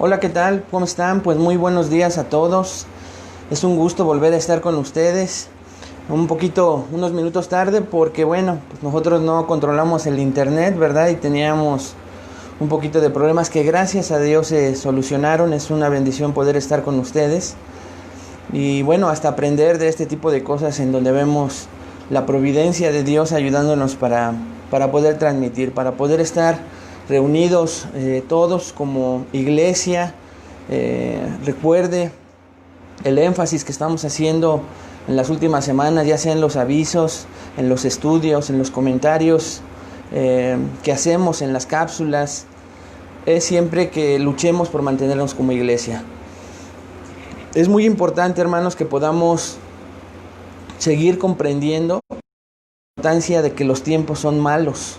Hola, ¿qué tal? ¿Cómo están? Pues muy buenos días a todos. Es un gusto volver a estar con ustedes. Unos minutos tarde porque bueno, pues nosotros no controlamos el internet, ¿verdad? Y teníamos un poquito de problemas que gracias a Dios se solucionaron. Es una bendición poder estar con ustedes. Y bueno, hasta aprender de este tipo de cosas en donde vemos la providencia de Dios ayudándonos para poder transmitir, para poder estar reunidos todos como iglesia. Recuerde el énfasis que estamos haciendo en las últimas semanas, ya sea en los avisos, en los estudios, en los comentarios que hacemos en las cápsulas, es siempre que luchemos por mantenernos como iglesia. Es muy importante, hermanos, que podamos seguir comprendiendo la importancia de que los tiempos son malos.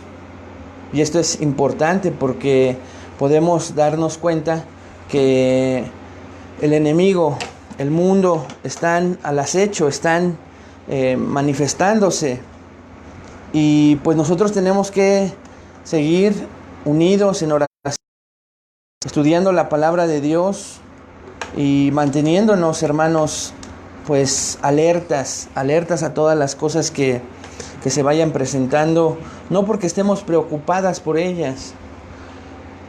Y esto es importante porque podemos darnos cuenta que el enemigo, el mundo, están al acecho, están manifestándose. Y pues nosotros tenemos que seguir unidos en oración, estudiando la palabra de Dios y manteniéndonos, hermanos, pues alertas a todas las cosas que se vayan presentando, no porque estemos preocupadas por ellas.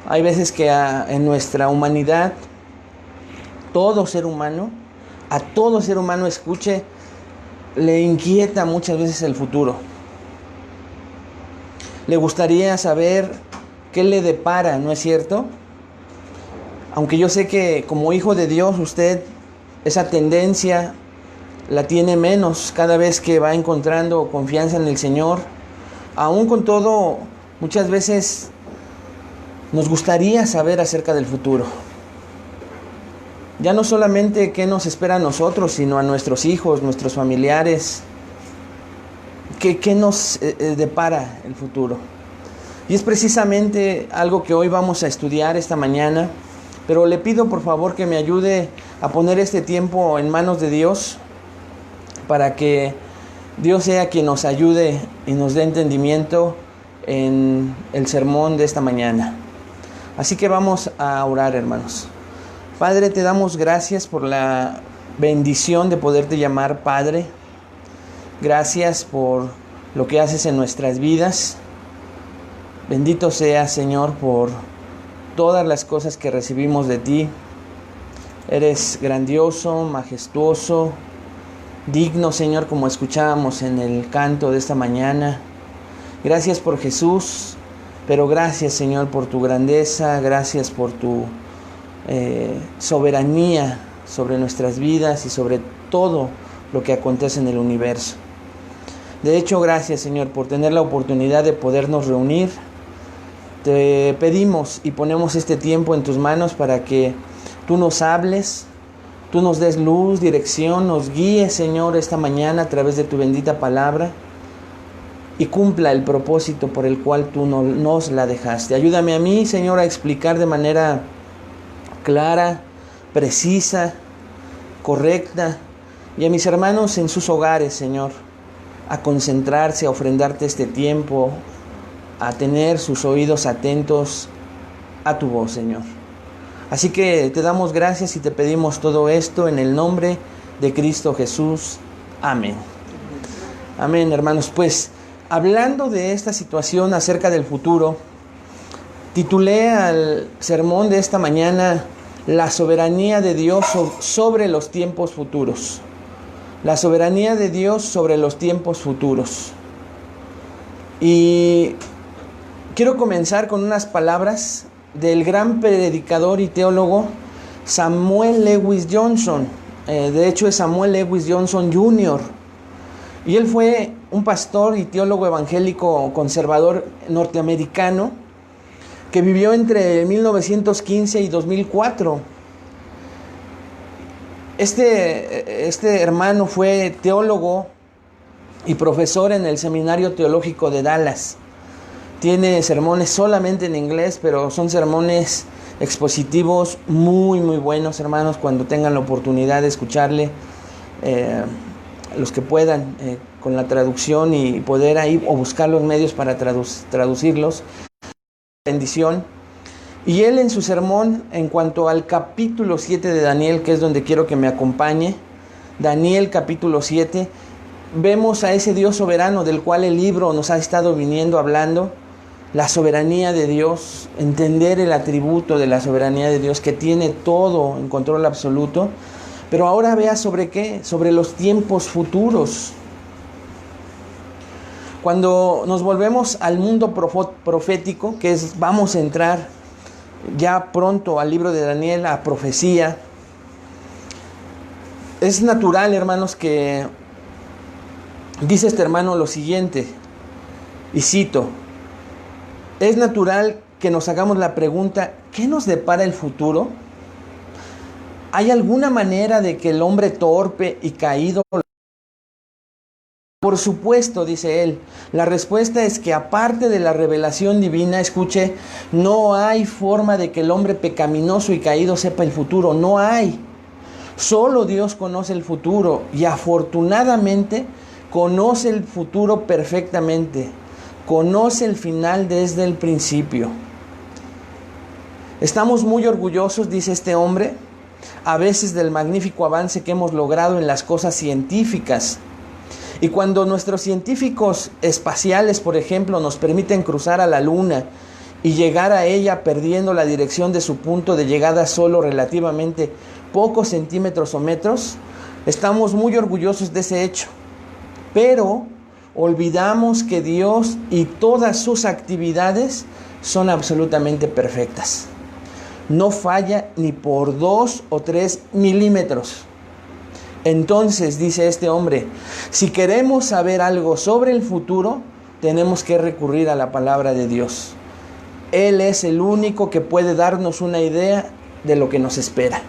Hay veces que en nuestra humanidad, a todo ser humano escuche, le inquieta muchas veces el futuro. Le gustaría saber qué le depara, ¿no es cierto? Aunque yo sé que como hijo de Dios usted esa tendencia la tiene menos cada vez que va encontrando confianza en el Señor. Aún con todo, muchas veces nos gustaría saber acerca del futuro. Ya no solamente qué nos espera a nosotros, sino a nuestros hijos, nuestros familiares. ¿Qué nos depara el futuro? Y es precisamente algo que hoy vamos a estudiar esta mañana. Pero le pido por favor que me ayude a poner este tiempo en manos de Dios, para que Dios sea quien nos ayude y nos dé entendimiento en el sermón de esta mañana. Así que vamos a orar, hermanos. Padre, te damos gracias por la bendición de poderte llamar Padre. Gracias por lo que haces en nuestras vidas. Bendito seas, Señor, por todas las cosas que recibimos de ti. Eres grandioso, majestuoso, digno, Señor, como escuchábamos en el canto de esta mañana. Gracias por Jesús, pero gracias, Señor, por tu grandeza, gracias por tu soberanía sobre nuestras vidas y sobre todo lo que acontece en el universo. De hecho, gracias, Señor, por tener la oportunidad de podernos reunir. Te pedimos y ponemos este tiempo en tus manos para que tú nos hables, tú nos des luz, dirección, nos guíes, Señor, esta mañana a través de tu bendita palabra y cumpla el propósito por el cual tú nos la dejaste. Ayúdame a mí, Señor, a explicar de manera clara, precisa, correcta, y a mis hermanos en sus hogares, Señor, a concentrarse, a ofrendarte este tiempo, a tener sus oídos atentos a tu voz, Señor. Así que te damos gracias y te pedimos todo esto en el nombre de Cristo Jesús. Amén. Amén, hermanos. Pues, hablando de esta situación acerca del futuro, titulé al sermón de esta mañana La soberanía de Dios sobre los tiempos futuros. La soberanía de Dios sobre los tiempos futuros. Y quiero comenzar con unas palabras del gran predicador y teólogo Samuel Lewis Johnson. De hecho, es Samuel Lewis Johnson Jr. Y él fue un pastor y teólogo evangélico conservador norteamericano que vivió entre 1915 y 2004. Este hermano fue teólogo y profesor en el Seminario Teológico de Dallas. Tiene sermones solamente en inglés, pero son sermones expositivos muy, muy buenos, hermanos. Cuando tengan la oportunidad de escucharle, los que puedan, con la traducción y poder ahí o buscar los medios para traducirlos. Bendición. Y él en su sermón, en cuanto al capítulo 7 de Daniel, que es donde quiero que me acompañe, Daniel capítulo 7, vemos a ese Dios soberano del cual el libro nos ha estado viniendo hablando, la soberanía de Dios, entender el atributo de la soberanía de Dios que tiene todo en control absoluto, pero ahora vea sobre qué, sobre los tiempos futuros. Cuando nos volvemos al mundo profético, que es, vamos a entrar ya pronto al libro de Daniel, a profecía, es natural, hermanos, que dice este hermano lo siguiente, y cito: es natural que nos hagamos la pregunta, ¿qué nos depara el futuro? ¿Hay alguna manera de que el hombre torpe y caído? Por supuesto, dice él, la respuesta es que aparte de la revelación divina, escuche, no hay forma de que el hombre pecaminoso y caído sepa el futuro, no hay. Solo Dios conoce el futuro y afortunadamente conoce el futuro perfectamente, conoce el final desde el principio. Estamos muy orgullosos, dice este hombre, a veces del magnífico avance que hemos logrado en las cosas científicas. Y cuando nuestros científicos espaciales, por ejemplo, nos permiten cruzar a la Luna y llegar a ella perdiendo la dirección de su punto de llegada solo relativamente pocos centímetros o metros, estamos muy orgullosos de ese hecho. Pero olvidamos que Dios y todas sus actividades son absolutamente perfectas. No falla ni por 2 o 3 milímetros. Entonces, dice este hombre, si queremos saber algo sobre el futuro, tenemos que recurrir a la palabra de Dios. Él es el único que puede darnos una idea de lo que nos espera.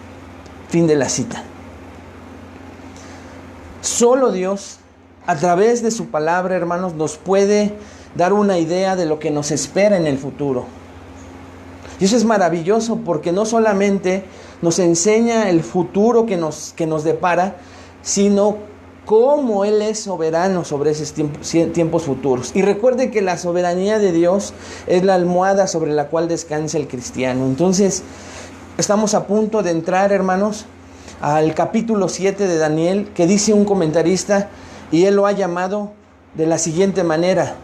Fin de la cita. Solo Dios, a través de su palabra, hermanos, nos puede dar una idea de lo que nos espera en el futuro. Y eso es maravilloso porque no solamente nos enseña el futuro que nos depara, sino cómo Él es soberano sobre esos tiempos futuros. Y recuerde que la soberanía de Dios es la almohada sobre la cual descansa el cristiano. Entonces, estamos a punto de entrar, hermanos, al capítulo 7 de Daniel, que dice un comentarista, y él lo ha llamado de la siguiente manera: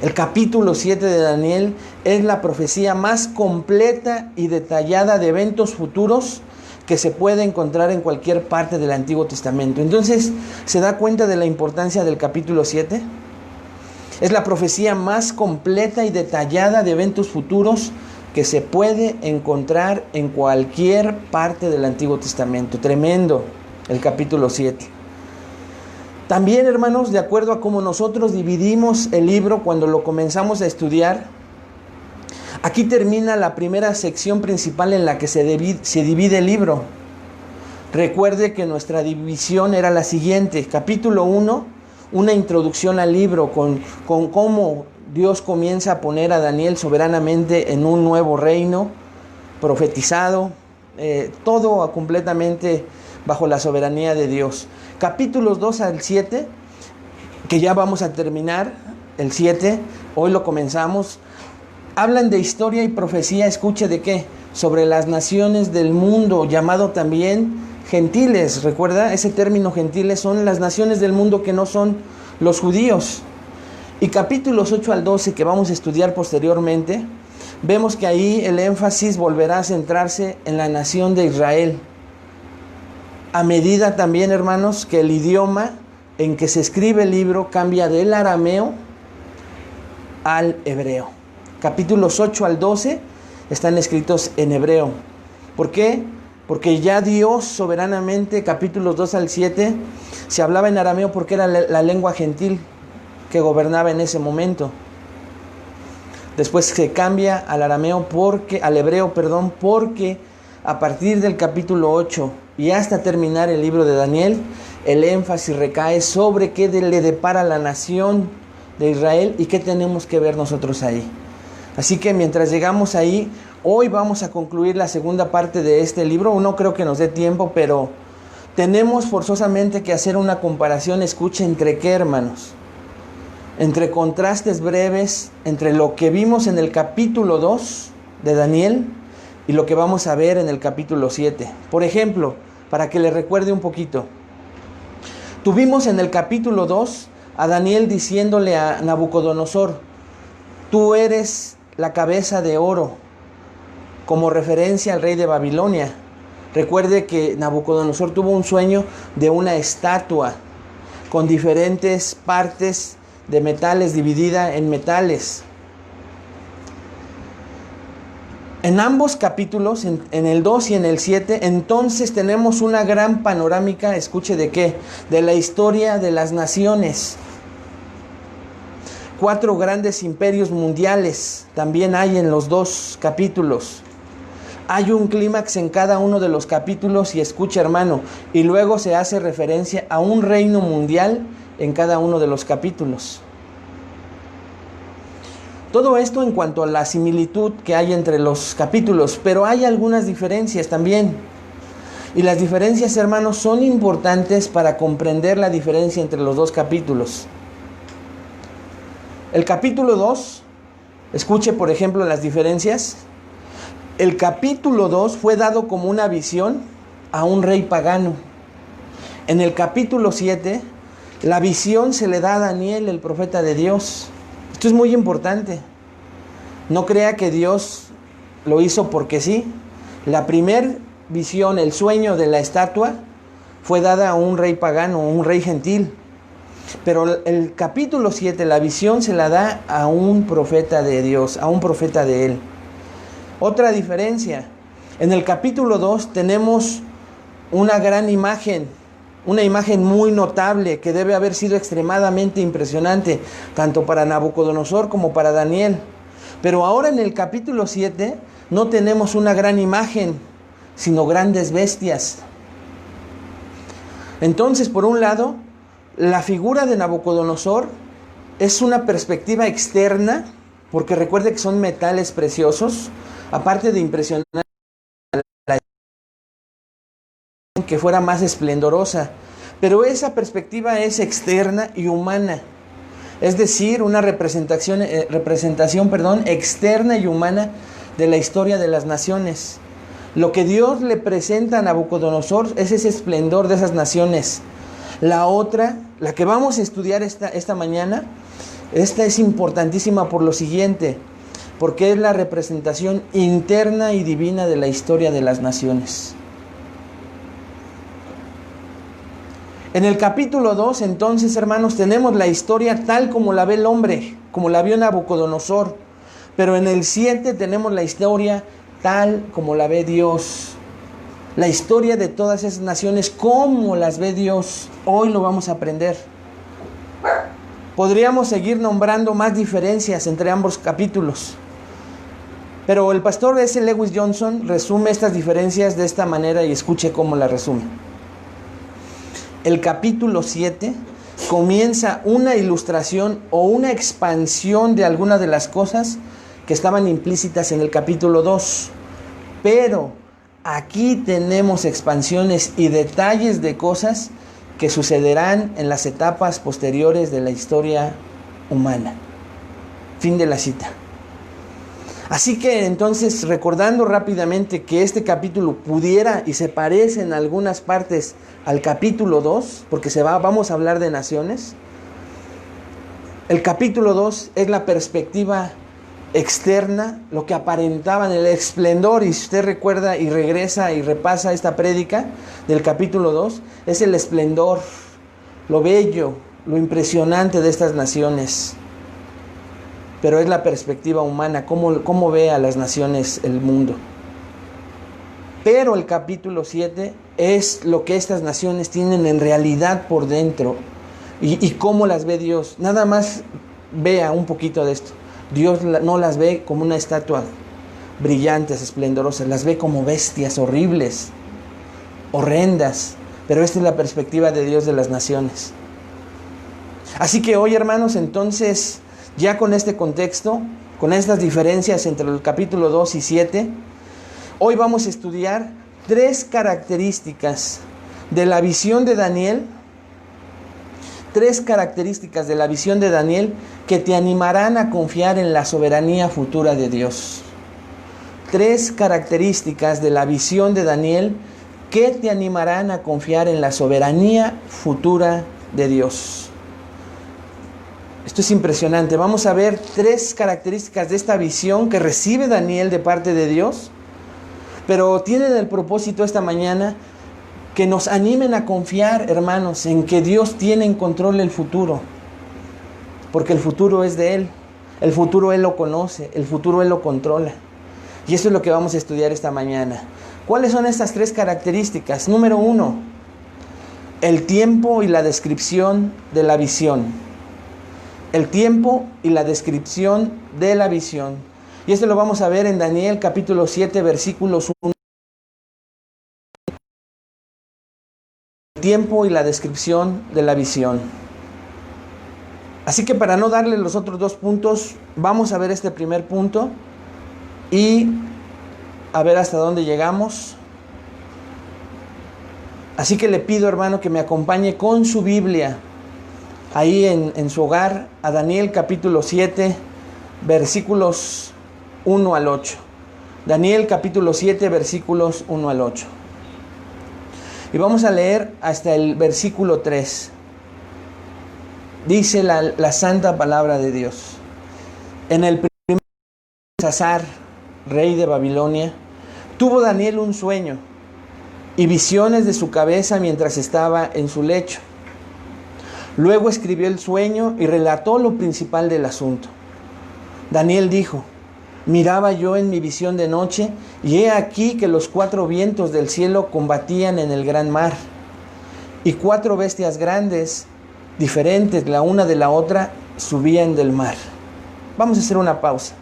el capítulo 7 de Daniel es la profecía más completa y detallada de eventos futuros que se puede encontrar en cualquier parte del Antiguo Testamento. Entonces, ¿se da cuenta de la importancia del capítulo 7? Es la profecía más completa y detallada de eventos futuros que se puede encontrar en cualquier parte del Antiguo Testamento. Tremendo el capítulo 7. También, hermanos, de acuerdo a cómo nosotros dividimos el libro cuando lo comenzamos a estudiar, aquí termina la primera sección principal en la que se divide el libro. Recuerde que nuestra división era la siguiente: capítulo 1, una introducción al libro con cómo Dios comienza a poner a Daniel soberanamente en un nuevo reino, profetizado, todo completamente bajo la soberanía de Dios. Capítulos 2 al 7, que ya vamos a terminar, el 7, hoy lo comenzamos, hablan de historia y profecía, escuche de qué, sobre las naciones del mundo, llamado también gentiles. Recuerda, ese término gentiles son las naciones del mundo que no son los judíos. Y capítulos 8 al 12, que vamos a estudiar posteriormente, vemos que ahí el énfasis volverá a centrarse en la nación de Israel. A medida también, hermanos, que el idioma en que se escribe el libro cambia del arameo al hebreo. Capítulos 8 al 12 están escritos en hebreo. ¿Por qué? Porque ya Dios soberanamente, capítulos 2 al 7, se hablaba en arameo porque era la lengua gentil que gobernaba en ese momento. Después se cambia al hebreo, porque a partir del capítulo 8 y hasta terminar el libro de Daniel, el énfasis recae sobre qué le depara la nación de Israel y qué tenemos que ver nosotros ahí. Así que mientras llegamos ahí, hoy vamos a concluir la segunda parte de este libro. No creo que nos dé tiempo, pero tenemos forzosamente que hacer una comparación, escuche, ¿entre qué, hermanos? Entre contrastes breves entre lo que vimos en el capítulo 2 de Daniel y lo que vamos a ver en el capítulo 7. Por ejemplo, para que le recuerde un poquito, tuvimos en el capítulo 2 a Daniel diciéndole a Nabucodonosor: tú eres la cabeza de oro, como referencia al rey de Babilonia. Recuerde que Nabucodonosor tuvo un sueño de una estatua con diferentes partes de metales, dividida en metales. En ambos capítulos, en el 2 y en el 7, entonces tenemos una gran panorámica, escuche de qué, de la historia de las naciones. 4 grandes imperios mundiales también hay en los 2 capítulos. Hay un clímax en cada uno de los capítulos y escucha, hermano, y luego se hace referencia a un reino mundial en cada uno de los capítulos. Todo esto en cuanto a la similitud que hay entre los capítulos, pero hay algunas diferencias también. Y las diferencias, hermanos, son importantes para comprender la diferencia entre los 2 capítulos. El capítulo 2, escuche por ejemplo las diferencias. El capítulo 2 fue dado como una visión a un rey pagano. En el capítulo 7, la visión se le da a Daniel, el profeta de Dios. Esto es muy importante. No crea que Dios lo hizo porque sí. La primera visión, el sueño de la estatua, fue dada a un rey pagano, un rey gentil. Pero el capítulo 7, la visión se la da a un profeta de Dios, a un profeta de él. Otra diferencia, en el capítulo 2 tenemos una gran imagen, una imagen muy notable que debe haber sido extremadamente impresionante, tanto para Nabucodonosor como para Daniel. Pero ahora en el capítulo 7 no tenemos una gran imagen, sino grandes bestias. Entonces, por un lado, la figura de Nabucodonosor es una perspectiva externa, porque recuerde que son metales preciosos, aparte de impresionar la que fuera más esplendorosa, pero esa perspectiva es externa y humana, es decir, una representación externa y humana de la historia de las naciones. Lo que Dios le presenta a Nabucodonosor es ese esplendor de esas naciones. La otra, la que vamos a estudiar esta mañana, esta es importantísima por lo siguiente, porque es la representación interna y divina de la historia de las naciones. En el capítulo 2, entonces, hermanos, tenemos la historia tal como la ve el hombre, como la vio Nabucodonosor. Pero en el 7 tenemos la historia tal como la ve Dios. La historia de todas esas naciones, cómo las ve Dios. Hoy lo vamos a aprender. Podríamos seguir nombrando más diferencias entre ambos capítulos. Pero el pastor S. Lewis Johnson resume estas diferencias de esta manera y escuche cómo la resume. El capítulo 7 comienza una ilustración o una expansión de algunas de las cosas que estaban implícitas en el capítulo 2. Pero aquí tenemos expansiones y detalles de cosas que sucederán en las etapas posteriores de la historia humana. Fin de la cita. Así que entonces, recordando rápidamente que este capítulo pudiera y se parece en algunas partes al capítulo 2, porque vamos a hablar de naciones. El capítulo 2 es la perspectiva externa, lo que aparentaba en el esplendor, y si usted recuerda y regresa y repasa esta prédica del capítulo 2, es el esplendor, lo bello, lo impresionante de estas naciones. Pero es la perspectiva humana, cómo ve a las naciones el mundo. Pero el capítulo 7 es lo que estas naciones tienen en realidad por dentro y cómo las ve Dios. Nada más vea un poquito de esto. Dios no las ve como una estatua brillantes, esplendorosas, las ve como bestias horribles, horrendas. Pero esta es la perspectiva de Dios de las naciones. Así que hoy, hermanos, entonces, ya con este contexto, con estas diferencias entre el capítulo 2 y 7, hoy vamos a estudiar 3 características de la visión de Daniel. 3 características de la visión de Daniel que te animarán a confiar en la soberanía futura de Dios. 3 características de la visión de Daniel que te animarán a confiar en la soberanía futura de Dios. Esto es impresionante. Vamos a ver 3 características de esta visión que recibe Daniel de parte de Dios, pero tienen el propósito esta mañana que nos animen a confiar, hermanos, en que Dios tiene en control el futuro, porque el futuro es de Él, el futuro Él lo conoce, el futuro Él lo controla. Y eso es lo que vamos a estudiar esta mañana. ¿Cuáles son estas 3 características? Número 1, el tiempo y la descripción de la visión. El tiempo y la descripción de la visión. Y esto lo vamos a ver en Daniel capítulo 7, versículos 1. El tiempo y la descripción de la visión. Así que para no darle los otros 2 puntos, vamos a ver este primer punto y a ver hasta dónde llegamos. Así que le pido, hermano, que me acompañe con su Biblia ahí en su hogar a Daniel capítulo 7, versículos 1 al 8. Daniel capítulo 7, versículos 1 al 8. Y vamos a leer hasta el versículo 3. Dice la santa palabra de Dios. En el primer año de Belsasar, rey de Babilonia, tuvo Daniel un sueño y visiones de su cabeza mientras estaba en su lecho. Luego escribió el sueño y relató lo principal del asunto. Daniel dijo: miraba yo en mi visión de noche, y he aquí que los 4 vientos del cielo combatían en el gran mar, y 4 bestias grandes, diferentes la una de la otra, subían del mar. Vamos a hacer una pausa.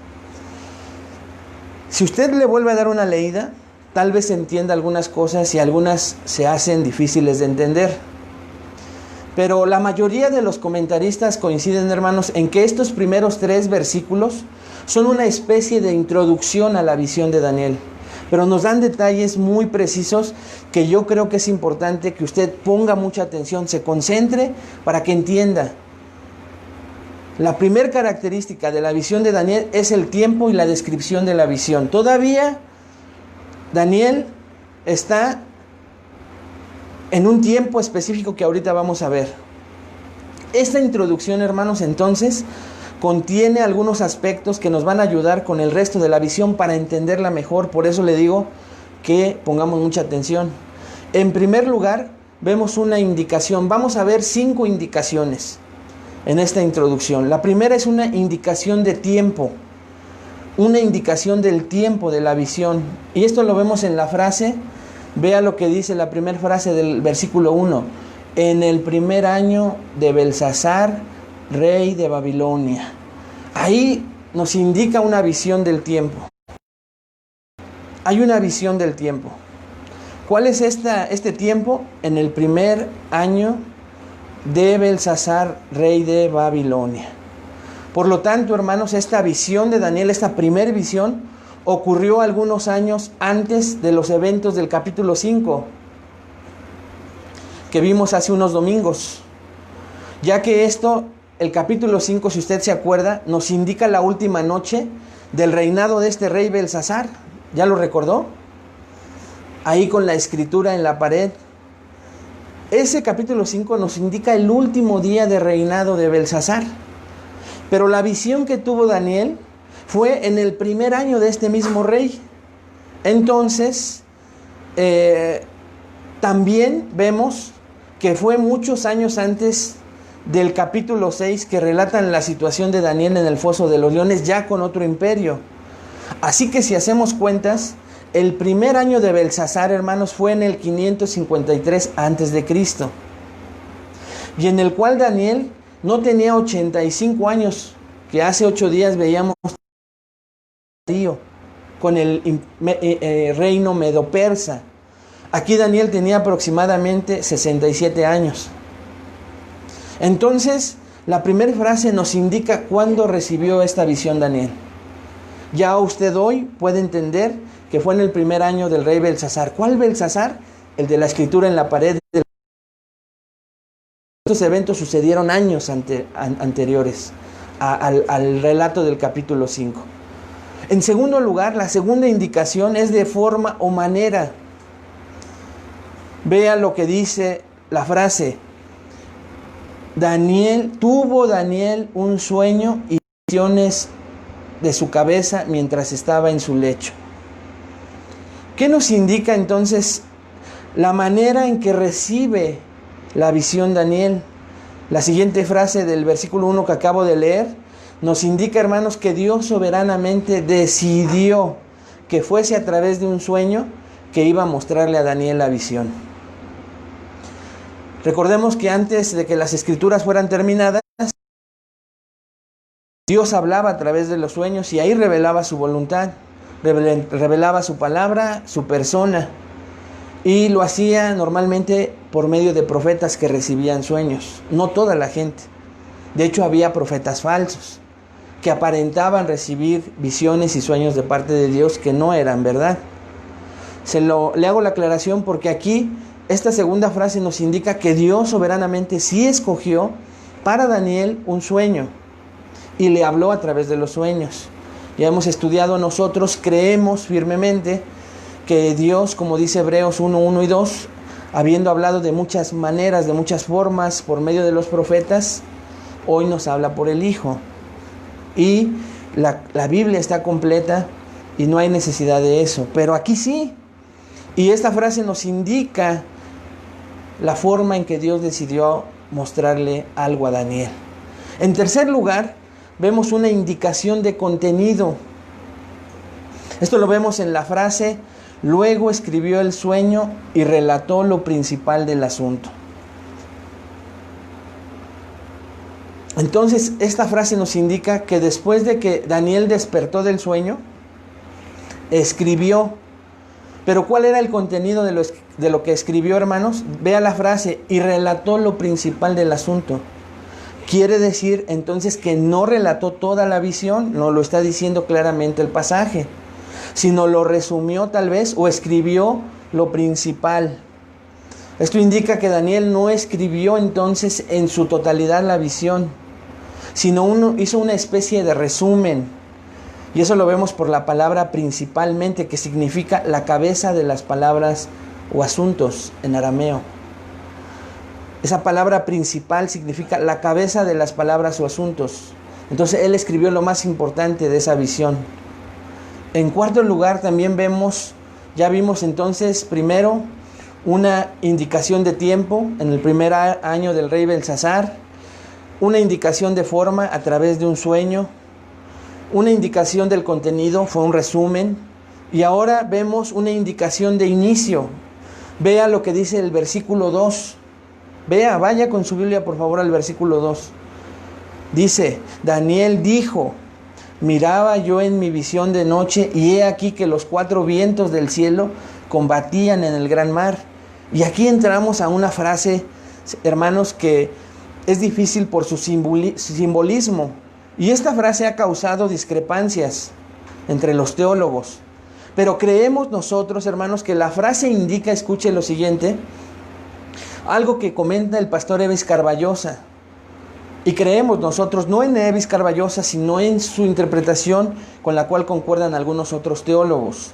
Si usted le vuelve a dar una leída, tal vez entienda algunas cosas y algunas se hacen difíciles de entender. Pero la mayoría de los comentaristas coinciden, hermanos, en que estos primeros 3 versículos son una especie de introducción a la visión de Daniel. Pero nos dan detalles muy precisos que yo creo que es importante que usted ponga mucha atención, se concentre para que entienda. La primera característica de la visión de Daniel es el tiempo y la descripción de la visión. Todavía Daniel está en un tiempo específico que ahorita vamos a ver. Esta introducción, hermanos, entonces contiene algunos aspectos que nos van a ayudar con el resto de la visión para entenderla mejor. Por eso le digo que pongamos mucha atención. En primer lugar, vemos una indicación. Vamos a ver 5 indicaciones en esta introducción. La primera es una indicación de tiempo, una indicación del tiempo de la visión. Y esto lo vemos en la frase. Vea lo que dice la primera frase del versículo 1. En el primer año de Belsasar, rey de Babilonia. Ahí nos indica una visión del tiempo. Hay una visión del tiempo. ¿Cuál es este tiempo? En el primer año de Belsasar, rey de Babilonia. Por lo tanto, hermanos, esta visión de Daniel, esta primera visión, ocurrió algunos años antes de los eventos del capítulo 5 que vimos hace unos domingos, ya que el capítulo 5, si usted se acuerda, nos indica la última noche del reinado de este rey Belsasar. ¿Ya lo recordó? Ahí con la escritura en la pared. Ese capítulo 5 nos indica el último día de reinado de Belsasar. Pero la visión que tuvo Daniel fue en el primer año de este mismo rey. Entonces, también vemos que fue muchos años antes del capítulo 6 que relatan la situación de Daniel en el foso de los leones, ya con otro imperio. Así que si hacemos cuentas, el primer año de Belsasar, hermanos, fue en el 553 a.C., y en el cual Daniel no tenía 85 años, que hace 8 días veíamos con el reino medo-persa. Aquí Daniel tenía aproximadamente 67 años. Entonces, la primera frase nos indica cuándo recibió esta visión Daniel. Ya usted hoy puede entender que fue en el primer año del rey Belsasar. ¿Cuál Belsasar? El de la escritura en la pared. Estos eventos sucedieron años anteriores al relato del capítulo 5. En segundo lugar, la segunda indicación es de forma o manera. Vea lo que dice la frase. Tuvo Daniel un sueño y visiones de su cabeza mientras estaba en su lecho. ¿Qué nos indica entonces la manera en que recibe la visión Daniel? La siguiente frase del versículo 1 que acabo de leer nos indica, hermanos, que Dios soberanamente decidió que fuese a través de un sueño que iba a mostrarle a Daniel la visión. Recordemos que antes de que las escrituras fueran terminadas, Dios hablaba a través de los sueños y ahí revelaba su voluntad, revelaba su palabra, su persona, y lo hacía normalmente por medio de profetas que recibían sueños, no toda la gente. De hecho, había profetas falsos que aparentaban recibir visiones y sueños de parte de Dios que no eran verdad. Le hago la aclaración porque aquí esta segunda frase nos indica que Dios soberanamente sí escogió para Daniel un sueño y le habló a través de los sueños. Ya hemos estudiado, nosotros creemos firmemente que Dios, como dice Hebreos 1, 1 y 2, habiendo hablado de muchas maneras, de muchas formas por medio de los profetas, hoy nos habla por el Hijo. Y la Biblia está completa y no hay necesidad de eso, pero aquí sí. Y esta frase nos indica la forma en que Dios decidió mostrarle algo a Daniel. En tercer lugar, vemos una indicación de contenido. Esto lo vemos en la frase, luego escribió el sueño y relató lo principal del asunto. Entonces, esta frase nos indica que después de que Daniel despertó del sueño, escribió. Pero ¿cuál era el contenido de lo que escribió, hermanos? Vea la frase, y relató lo principal del asunto. Quiere decir entonces que no relató toda la visión, no lo está diciendo claramente el pasaje, sino lo resumió tal vez o escribió lo principal. Esto indica que Daniel no escribió entonces en su totalidad la visión, sino hizo una especie de resumen. Y eso lo vemos por la palabra principalmente, que significa la cabeza de las palabras o asuntos en arameo. Esa palabra principal significa la cabeza de las palabras o asuntos. Entonces él escribió lo más importante de esa visión. En cuarto lugar también ya vimos entonces primero una indicación de tiempo en el primer año del rey Belsasar, una indicación de forma a través de un sueño, una indicación del contenido, fue un resumen, y ahora vemos una indicación de inicio. Vea lo que dice el versículo 2. Vaya con su Biblia por favor al versículo 2. Dice, Daniel dijo, miraba yo en mi visión de noche y he aquí que los 4 vientos del cielo combatían en el gran mar. Y aquí entramos a una frase, hermanos, que es difícil por su simbolismo. Y esta frase ha causado discrepancias entre los teólogos. Pero creemos nosotros, hermanos, que la frase indica, escuche lo siguiente, algo que comenta el pastor Evis Carballosa. Y creemos nosotros, no en Evis Carballosa, sino en su interpretación con la cual concuerdan algunos otros teólogos.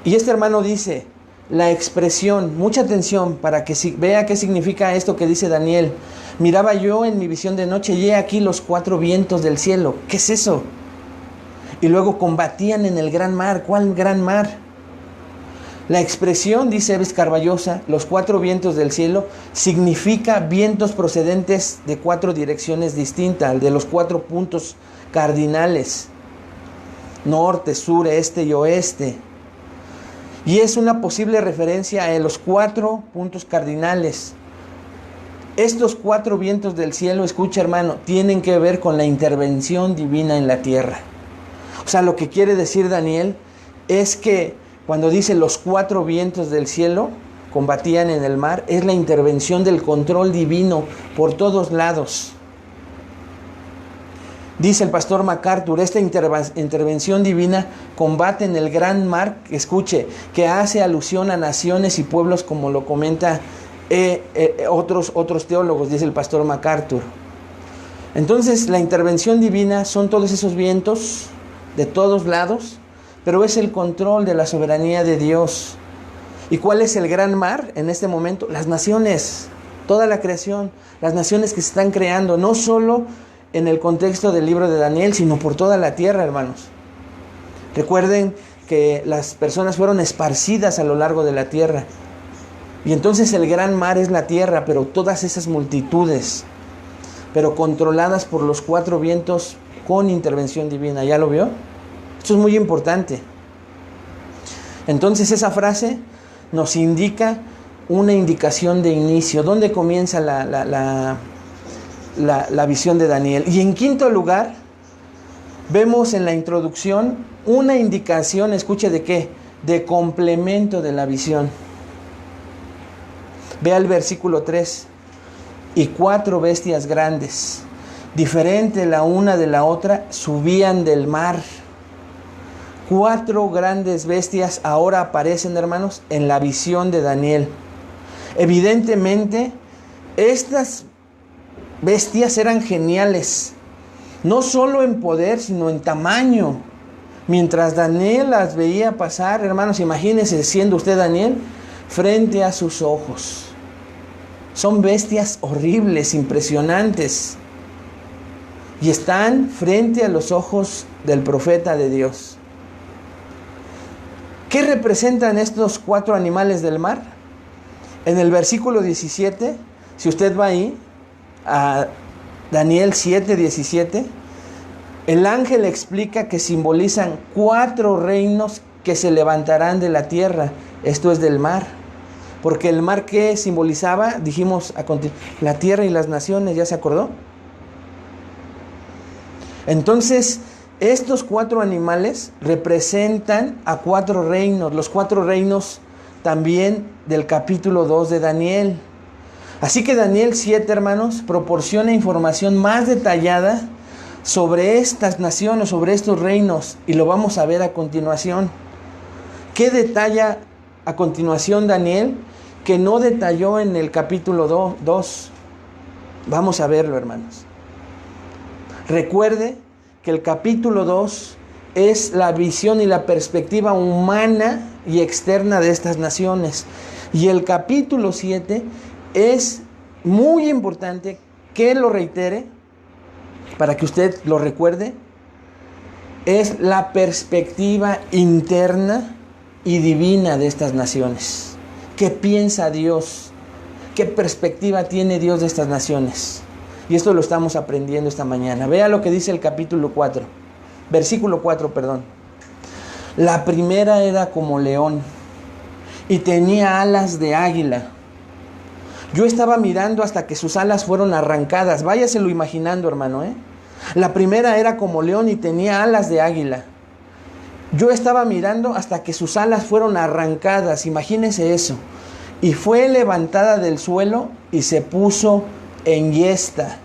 Y este hermano dice, la expresión, mucha atención para que vea qué significa esto que dice Daniel. Miraba yo en mi visión de noche y he aquí los 4 vientos del cielo. ¿Qué es eso? Y luego combatían en el gran mar. ¿Cuál gran mar? La expresión, dice Evis Carballosa, los 4 vientos del cielo, significa vientos procedentes de 4 direcciones distintas, de los 4 puntos cardinales, norte, sur, este y oeste. Y es una posible referencia a los 4 puntos cardinales. Estos 4 vientos del cielo, escucha hermano, tienen que ver con la intervención divina en la tierra. O sea, lo que quiere decir Daniel es que cuando dice los 4 vientos del cielo combatían en el mar, es la intervención del control divino por todos lados. Dice el pastor MacArthur, esta intervención divina combate en el gran mar, escuche, que hace alusión a naciones y pueblos como lo comenta otros teólogos, dice el pastor MacArthur. Entonces la intervención divina son todos esos vientos de todos lados, pero es el control de la soberanía de Dios. ¿Y cuál es el gran mar en este momento? Las naciones, toda la creación, las naciones que se están creando, no solo en el contexto del libro de Daniel, sino por toda la tierra, hermanos. Recuerden que las personas fueron esparcidas a lo largo de la tierra. Y entonces el gran mar es la tierra, pero todas esas multitudes, pero controladas por los 4 vientos con intervención divina. ¿Ya lo vio? Esto es muy importante. Entonces esa frase nos indica una indicación de inicio. ¿Dónde comienza la visión de Daniel? Y en quinto lugar, vemos en la introducción una indicación, escuche de qué, de complemento de la visión. Vea el versículo 3. Y 4 bestias grandes, diferente la una de la otra, subían del mar. 4 grandes bestias ahora aparecen, hermanos, en la visión de Daniel. Evidentemente, estas bestias eran geniales, no solo en poder, sino en tamaño. Mientras Daniel las veía pasar, hermanos, imagínense siendo usted Daniel, frente a sus ojos. Son bestias horribles, impresionantes. Y están frente a los ojos del profeta de Dios. ¿Qué representan estos 4 animales del mar? En el versículo 17, si usted va ahí, a Daniel 7:17, el ángel explica que simbolizan 4 reinos que se levantarán de la tierra. Esto es del mar. Porque el mar, ¿qué simbolizaba? Dijimos la tierra y las naciones, ¿ya se acordó? Entonces, estos 4 animales representan a 4 reinos, los 4 reinos también del capítulo 2 de Daniel. Así que Daniel 7, hermanos, proporciona información más detallada sobre estas naciones, sobre estos reinos, y lo vamos a ver a continuación. ¿Qué detalla a continuación Daniel que no detalló en el capítulo 2? Vamos a verlo, hermanos. Recuerde que el capítulo 2 es la visión y la perspectiva humana y externa de estas naciones. Y el capítulo 7 es muy importante que lo reitere, para que usted lo recuerde. Es la perspectiva interna y divina de estas naciones. ¿Qué piensa Dios? ¿Qué perspectiva tiene Dios de estas naciones? Y esto lo estamos aprendiendo esta mañana. Vea lo que dice el capítulo 4, versículo 4, perdón. La primera era como león y tenía alas de águila. Yo estaba mirando hasta que sus alas fueron arrancadas. Váyaselo imaginando, hermano, La primera era como león y tenía alas de águila. Yo estaba mirando hasta que sus alas fueron arrancadas. Imagínese eso. Y fue levantada del suelo y se puso enhiesta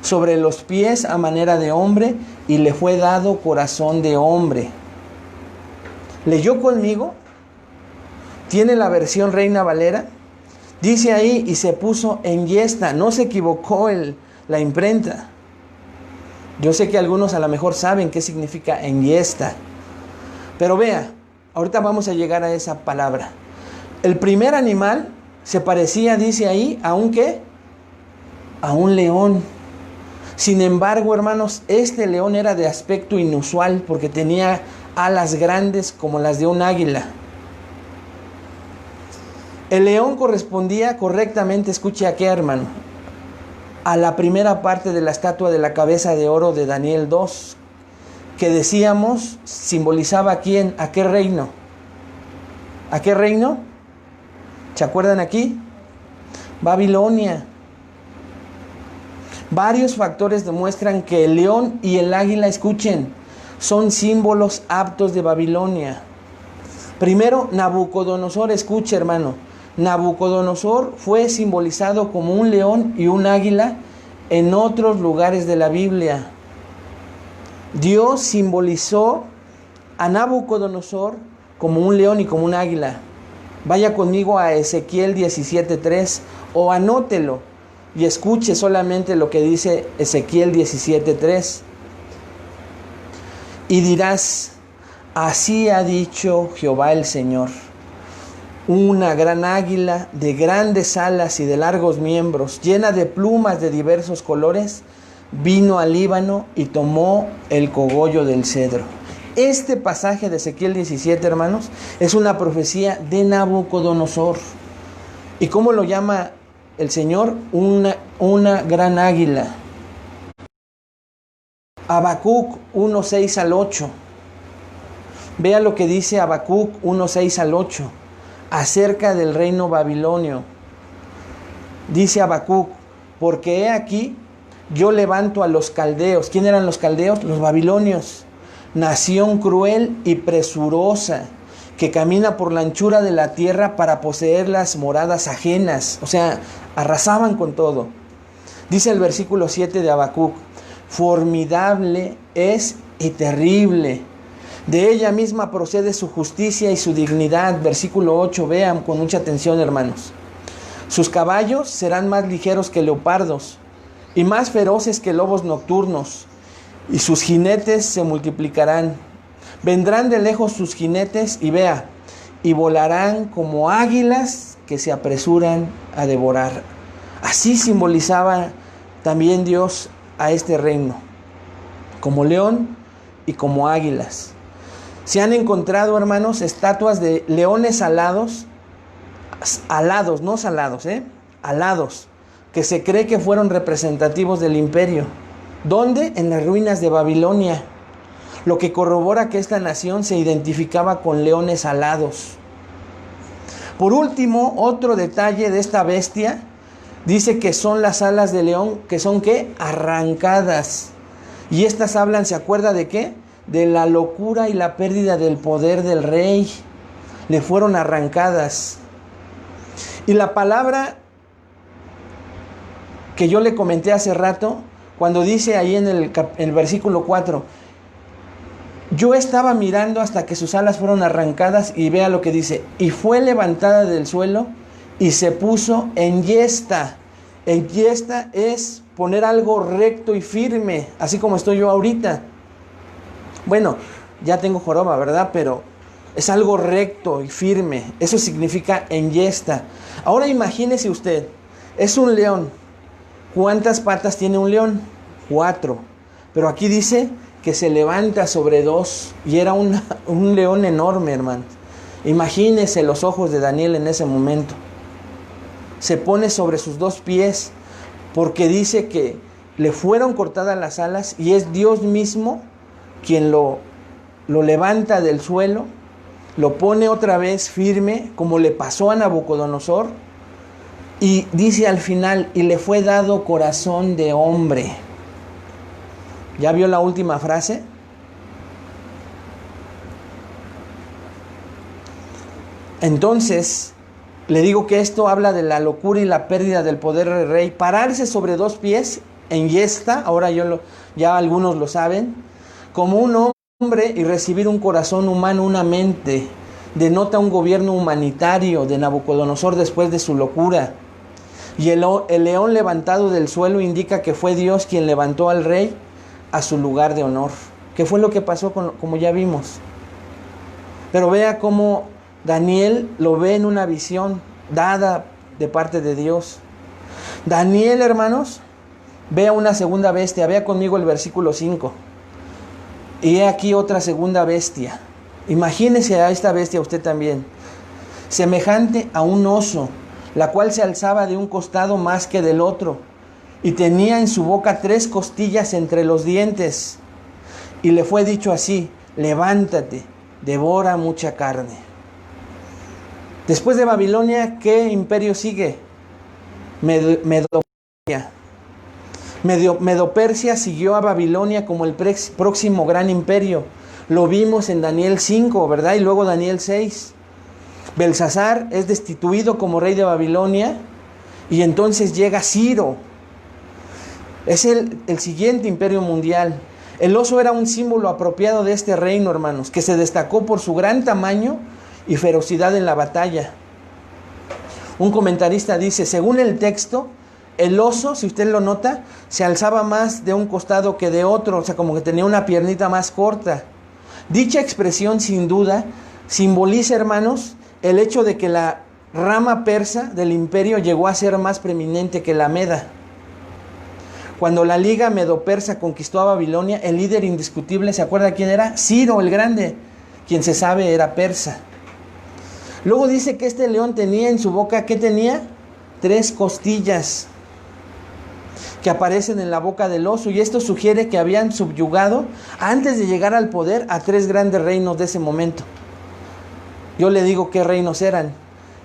sobre los pies a manera de hombre, y le fue dado corazón de hombre. ¿Leyó conmigo? ¿Tiene la versión Reina Valera? Dice ahí, y se puso enhiesta. No se equivocó la imprenta. Yo sé que algunos a lo mejor saben qué significa enhiesta. Pero vea, ahorita vamos a llegar a esa palabra. El primer animal se parecía, dice ahí, ¿a un qué? A un león. Sin embargo, hermanos, este león era de aspecto inusual porque tenía alas grandes como las de un águila. El león correspondía correctamente, escuche a qué, hermano, a la primera parte de la estatua de la cabeza de oro de Daniel 2, que decíamos simbolizaba a quién, a qué reino. ¿A qué reino? ¿Se acuerdan aquí? Babilonia. Varios factores demuestran que el león y el águila, escuchen, son símbolos aptos de Babilonia. Primero, Nabucodonosor, escuche, hermano. Nabucodonosor fue simbolizado como un león y un águila en otros lugares de la Biblia. Dios simbolizó a Nabucodonosor como un león y como un águila. Vaya conmigo a Ezequiel 17:3 o anótelo y escuche solamente lo que dice Ezequiel 17:3. y dirás: así ha dicho Jehová el Señor. Una gran águila de grandes alas y de largos miembros, llena de plumas de diversos colores, vino al Líbano y tomó el cogollo del cedro. Este pasaje de Ezequiel 17, hermanos, es una profecía de Nabucodonosor. ¿Y cómo lo llama el Señor? Una gran águila. Habacuc 1:6 al 8. Vea lo que dice Habacuc 1:6 al 8 acerca del reino babilonio. Dice Habacuc: porque he aquí, yo levanto a los caldeos. ¿Quién eran los caldeos? Los babilonios. Nación cruel y presurosa, que camina por la anchura de la tierra para poseer las moradas ajenas. O sea, arrasaban con todo. Dice el versículo 7 de Habacuc: formidable es y terrible. De ella misma procede su justicia y su dignidad. Versículo 8, vean con mucha atención, hermanos. Sus caballos serán más ligeros que leopardos y más feroces que lobos nocturnos, y sus jinetes se multiplicarán. Vendrán de lejos sus jinetes y vea, y volarán como águilas que se apresuran a devorar. Así simbolizaba también Dios a este reino, como león y como águilas. Se han encontrado, hermanos, estatuas de leones alados, no salados, alados, que se cree que fueron representativos del imperio. ¿Dónde? En las ruinas de Babilonia, lo que corrobora que esta nación se identificaba con leones alados. Por último, otro detalle de esta bestia, dice que son las alas de león, que son ¿qué? Arrancadas. Y estas hablan, ¿se acuerda de qué? De la locura y la pérdida del poder del rey. Le fueron arrancadas. Y la palabra que yo le comenté hace rato, cuando dice ahí en el versículo 4, yo estaba mirando hasta que sus alas fueron arrancadas, y vea lo que dice: y fue levantada del suelo y se puso en yesta. En yesta es poner algo recto y firme, así como estoy yo ahorita. Bueno, ya tengo joroba, ¿verdad? Pero es algo recto y firme. Eso significa en yesta. Ahora imagínese usted, es un león. ¿Cuántas patas tiene un león? 4. Pero aquí dice que se levanta sobre 2. Y era un león enorme, hermanos. Imagínese los ojos de Daniel en ese momento. Se pone sobre sus 2 pies, porque dice que le fueron cortadas las alas y es Dios mismo quien lo levanta del suelo, lo pone otra vez firme, como le pasó a Nabucodonosor, y dice al final: y le fue dado corazón de hombre. ¿Ya vio la última frase? Entonces, le digo que esto habla de la locura y la pérdida del poder del rey. Pararse sobre 2 pies en yesta, ahora ya algunos lo saben, como un hombre, y recibir un corazón humano, una mente, denota un gobierno humanitario de Nabucodonosor después de su locura. Y el león levantado del suelo indica que fue Dios quien levantó al rey a su lugar de honor. ¿Qué fue lo que pasó como ya vimos? Pero vea cómo Daniel lo ve en una visión dada de parte de Dios. Daniel, hermanos, vea una segunda bestia. Vea conmigo el versículo 5. Y he aquí otra segunda bestia. Imagínese a esta bestia usted también. Semejante a un oso, la cual se alzaba de un costado más que del otro, y tenía en su boca 3 costillas entre los dientes. Y le fue dicho así: levántate, devora mucha carne. Después de Babilonia, ¿qué imperio sigue? Medo-Persia. Medo-Persia siguió a Babilonia como el próximo gran imperio. Lo vimos en Daniel 5, ¿verdad? Y luego Daniel 6. Belsasar es destituido como rey de Babilonia, y entonces llega Ciro. Es el siguiente imperio mundial. El oso era un símbolo apropiado de este reino, hermanos, que se destacó por su gran tamaño y ferocidad en la batalla. Un comentarista dice: según el texto, el oso, si usted lo nota, se alzaba más de un costado que de otro, o sea, como que tenía una piernita más corta. Dicha expresión, sin duda, simboliza, hermanos, el hecho de que la rama persa del imperio llegó a ser más preeminente que la meda. Cuando la Liga Medo-Persa conquistó a Babilonia, el líder indiscutible, ¿se acuerda quién era? Ciro el Grande, quien se sabe era persa. Luego dice que este león tenía en su boca, ¿qué tenía? 3 costillas que aparecen en la boca del oso, y esto sugiere que habían subyugado, antes de llegar al poder, a 3 grandes reinos de ese momento. Yo le digo qué reinos eran.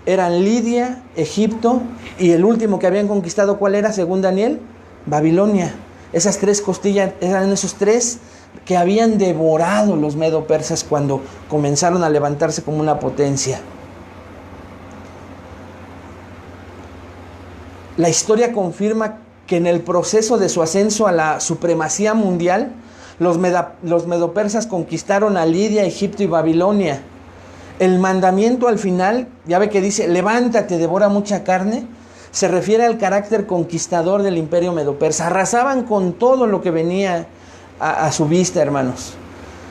Eran Lidia, Egipto, y el último que habían conquistado, ¿cuál era según Daniel? Babilonia. Esas 3 costillas eran esos 3 que habían devorado los medo-persas cuando comenzaron a levantarse como una potencia. La historia confirma que en el proceso de su ascenso a la supremacía mundial, los medo-persas conquistaron a Lidia, Egipto y Babilonia. El mandamiento al final, ya ve que dice, levántate, devora mucha carne, se refiere al carácter conquistador del imperio medo-persa. Arrasaban con todo lo que venía a su vista, hermanos.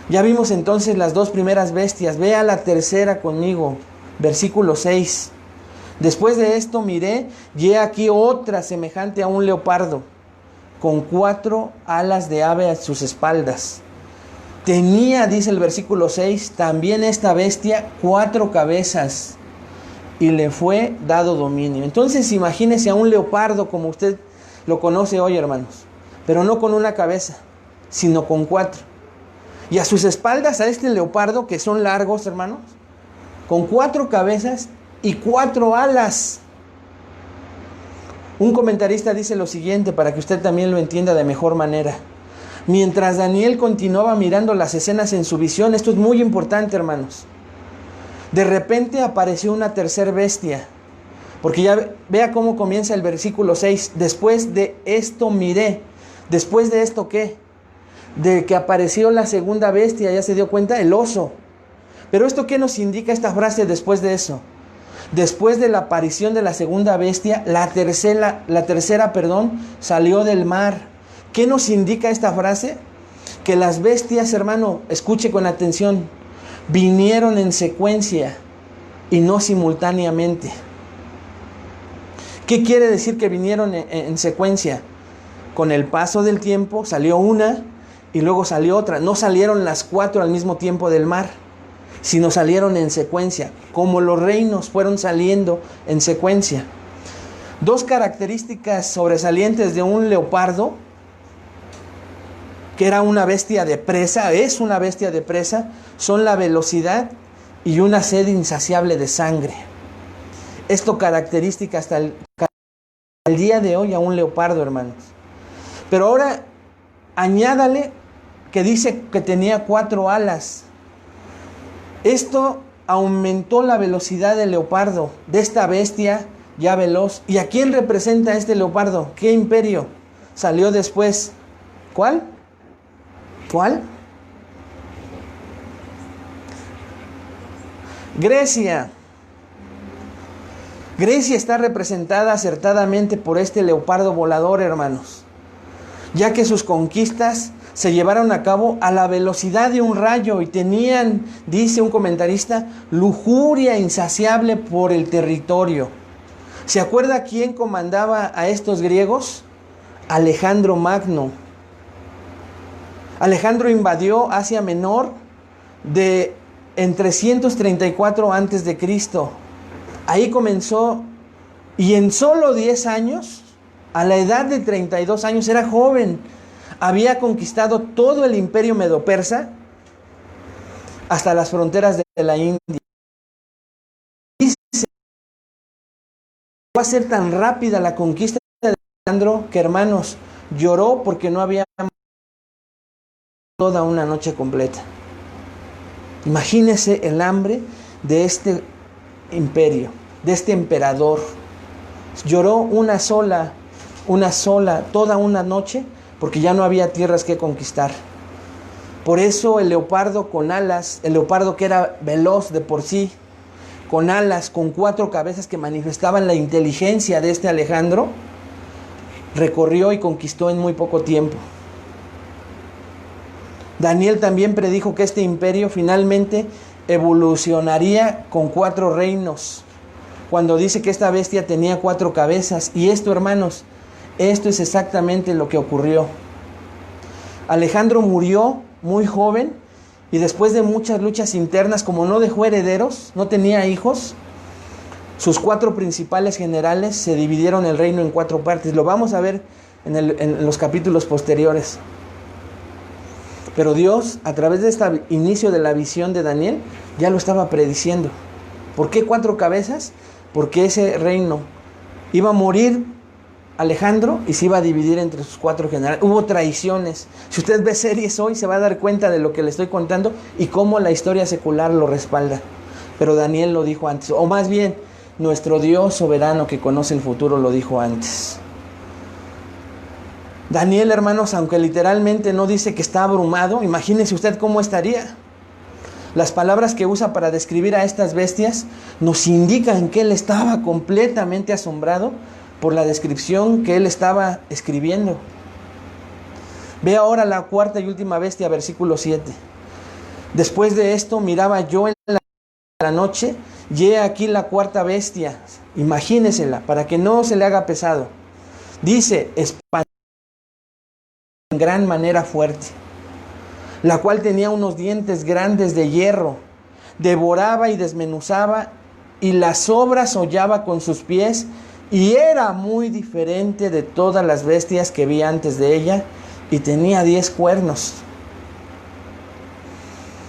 Ya vimos entonces las 2 primeras bestias. Vea la tercera conmigo, versículo 6. Después de esto miré, y he aquí otra semejante a un leopardo, con 4 alas de ave a sus espaldas. Tenía, dice el versículo 6, también esta bestia 4 cabezas, y le fue dado dominio. Entonces imagínese a un leopardo como usted lo conoce hoy, hermanos, pero no con una cabeza, sino con 4. Y a sus espaldas a este leopardo, que son largos, hermanos, con 4 cabezas y 4 alas. Un comentarista dice lo siguiente, para que usted también lo entienda de mejor manera. Mientras Daniel continuaba mirando las escenas en su visión, esto es muy importante, hermanos, de repente apareció una tercera bestia, porque ya vea cómo comienza el versículo 6. Después de esto miré. ¿Después de esto qué? De que apareció la segunda bestia, ¿ya se dio cuenta? El oso. Pero ¿esto qué nos indica esta frase después de eso? Después de la aparición de la segunda bestia, la tercera, salió del mar. ¿Qué nos indica esta frase? Que las bestias, hermano, escuche con atención, vinieron en secuencia y no simultáneamente. ¿Qué quiere decir que vinieron en secuencia? Con el paso del tiempo salió una y luego salió otra. No salieron las 4 al mismo tiempo del mar, sino salieron en secuencia, como los reinos fueron saliendo en secuencia. 2 características sobresalientes de un leopardo, que era una bestia de presa, es una bestia de presa, son la velocidad y una sed insaciable de sangre. Esto caracteriza hasta el día de hoy a un leopardo, hermanos. Pero ahora añádale que dice que tenía 4 alas. Esto aumentó la velocidad del leopardo, de esta bestia ya veloz. ¿Y a quién representa este leopardo? ¿Qué imperio salió después? ¿Cuál? Grecia. Grecia está representada acertadamente por este leopardo volador, hermanos, ya que sus conquistas se llevaron a cabo a la velocidad de un rayo y tenían, dice un comentarista, lujuria insaciable por el territorio. ¿Se acuerda quién comandaba a estos griegos? Alejandro Magno. Alejandro invadió Asia Menor en 334 a.C. Ahí comenzó, y en solo 10 años, a la edad de 32 años, era joven, había conquistado todo el imperio medo-persa hasta las fronteras de la India. Dice, va a ser tan rápida la conquista de Alejandro que, hermanos, lloró porque no había toda una noche completa. Imagínese el hambre de este imperio, de este emperador. Lloró una sola, toda una noche, porque ya no había tierras que conquistar. Por eso el leopardo con alas, el leopardo que era veloz de por sí, con alas, con 4 cabezas que manifestaban la inteligencia de este Alejandro, recorrió y conquistó en muy poco tiempo. Daniel también predijo que este imperio finalmente evolucionaría con 4 reinos, cuando dice que esta bestia tenía 4 cabezas. Y esto, hermanos, esto es exactamente lo que ocurrió. Alejandro murió muy joven y después de muchas luchas internas, como no dejó herederos, no tenía hijos, sus 4 principales generales se dividieron el reino en 4 partes. Lo vamos a ver en los capítulos posteriores. Pero Dios, a través de este inicio de la visión de Daniel, ya lo estaba prediciendo. ¿Por qué 4 cabezas? Porque ese reino iba a morir Alejandro y se iba a dividir entre sus 4 generales. Hubo traiciones. Si usted ve series hoy, se va a dar cuenta de lo que le estoy contando y cómo la historia secular lo respalda. Pero Daniel lo dijo antes, o más bien, nuestro Dios soberano que conoce el futuro lo dijo antes. Daniel, hermanos, aunque literalmente no dice que está abrumado, imagínese usted cómo estaría. Las palabras que usa para describir a estas bestias nos indican que él estaba completamente asombrado por la descripción que él estaba escribiendo. Ve ahora la 4ª y última bestia, versículo 7. Después de esto miraba yo en la noche, y he aquí la 4ª bestia. Imagínesela, para que no se le haga pesado. Dice, espantosa en gran manera fuerte, la cual tenía unos dientes grandes de hierro, devoraba y desmenuzaba, y las sobras hollaba con sus pies, y era muy diferente de todas las bestias que vi antes de ella, y tenía 10 cuernos.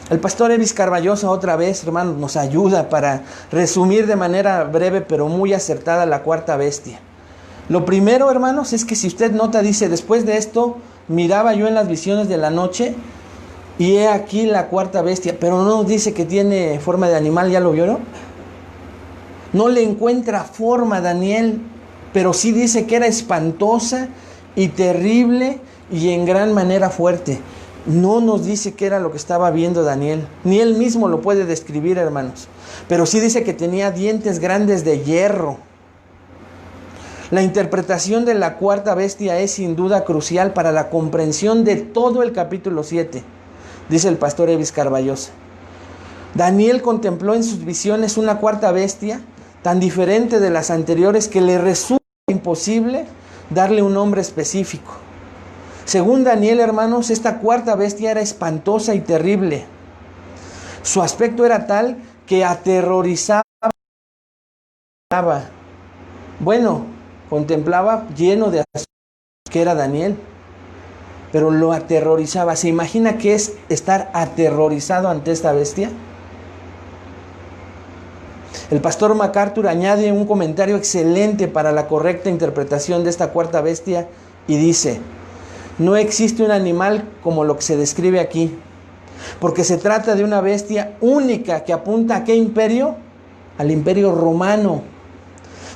El pastor Elvis Carballosa otra vez, hermanos, nos ayuda para resumir de manera breve pero muy acertada la 4ª bestia. Lo primero, hermanos, es que si usted nota, dice, después de esto miraba yo en las visiones de la noche, y he aquí la 4ª bestia, pero no nos dice que tiene forma de animal. ¿Ya lo vieron? No le encuentra forma Daniel, pero sí dice que era espantosa y terrible y en gran manera fuerte. No nos dice qué era lo que estaba viendo Daniel, ni él mismo lo puede describir, hermanos, pero sí dice que tenía dientes grandes de hierro. La interpretación de la 4ª bestia es sin duda crucial para la comprensión de todo el capítulo 7, dice el pastor Elvis Carballosa. Daniel contempló en sus visiones una 4ª bestia tan diferente de las anteriores que le resulta imposible darle un nombre específico. Según Daniel, hermanos, esta 4ª bestia era espantosa y terrible. Su aspecto era tal que aterrorizaba. Bueno, contemplaba lleno de asombro que era Daniel, pero lo aterrorizaba. ¿Se imagina qué es estar aterrorizado ante esta bestia? El pastor MacArthur añade un comentario excelente para la correcta interpretación de esta 4ª bestia y dice: no existe un animal como lo que se describe aquí, porque se trata de una bestia única que apunta ¿a qué imperio? Al imperio romano,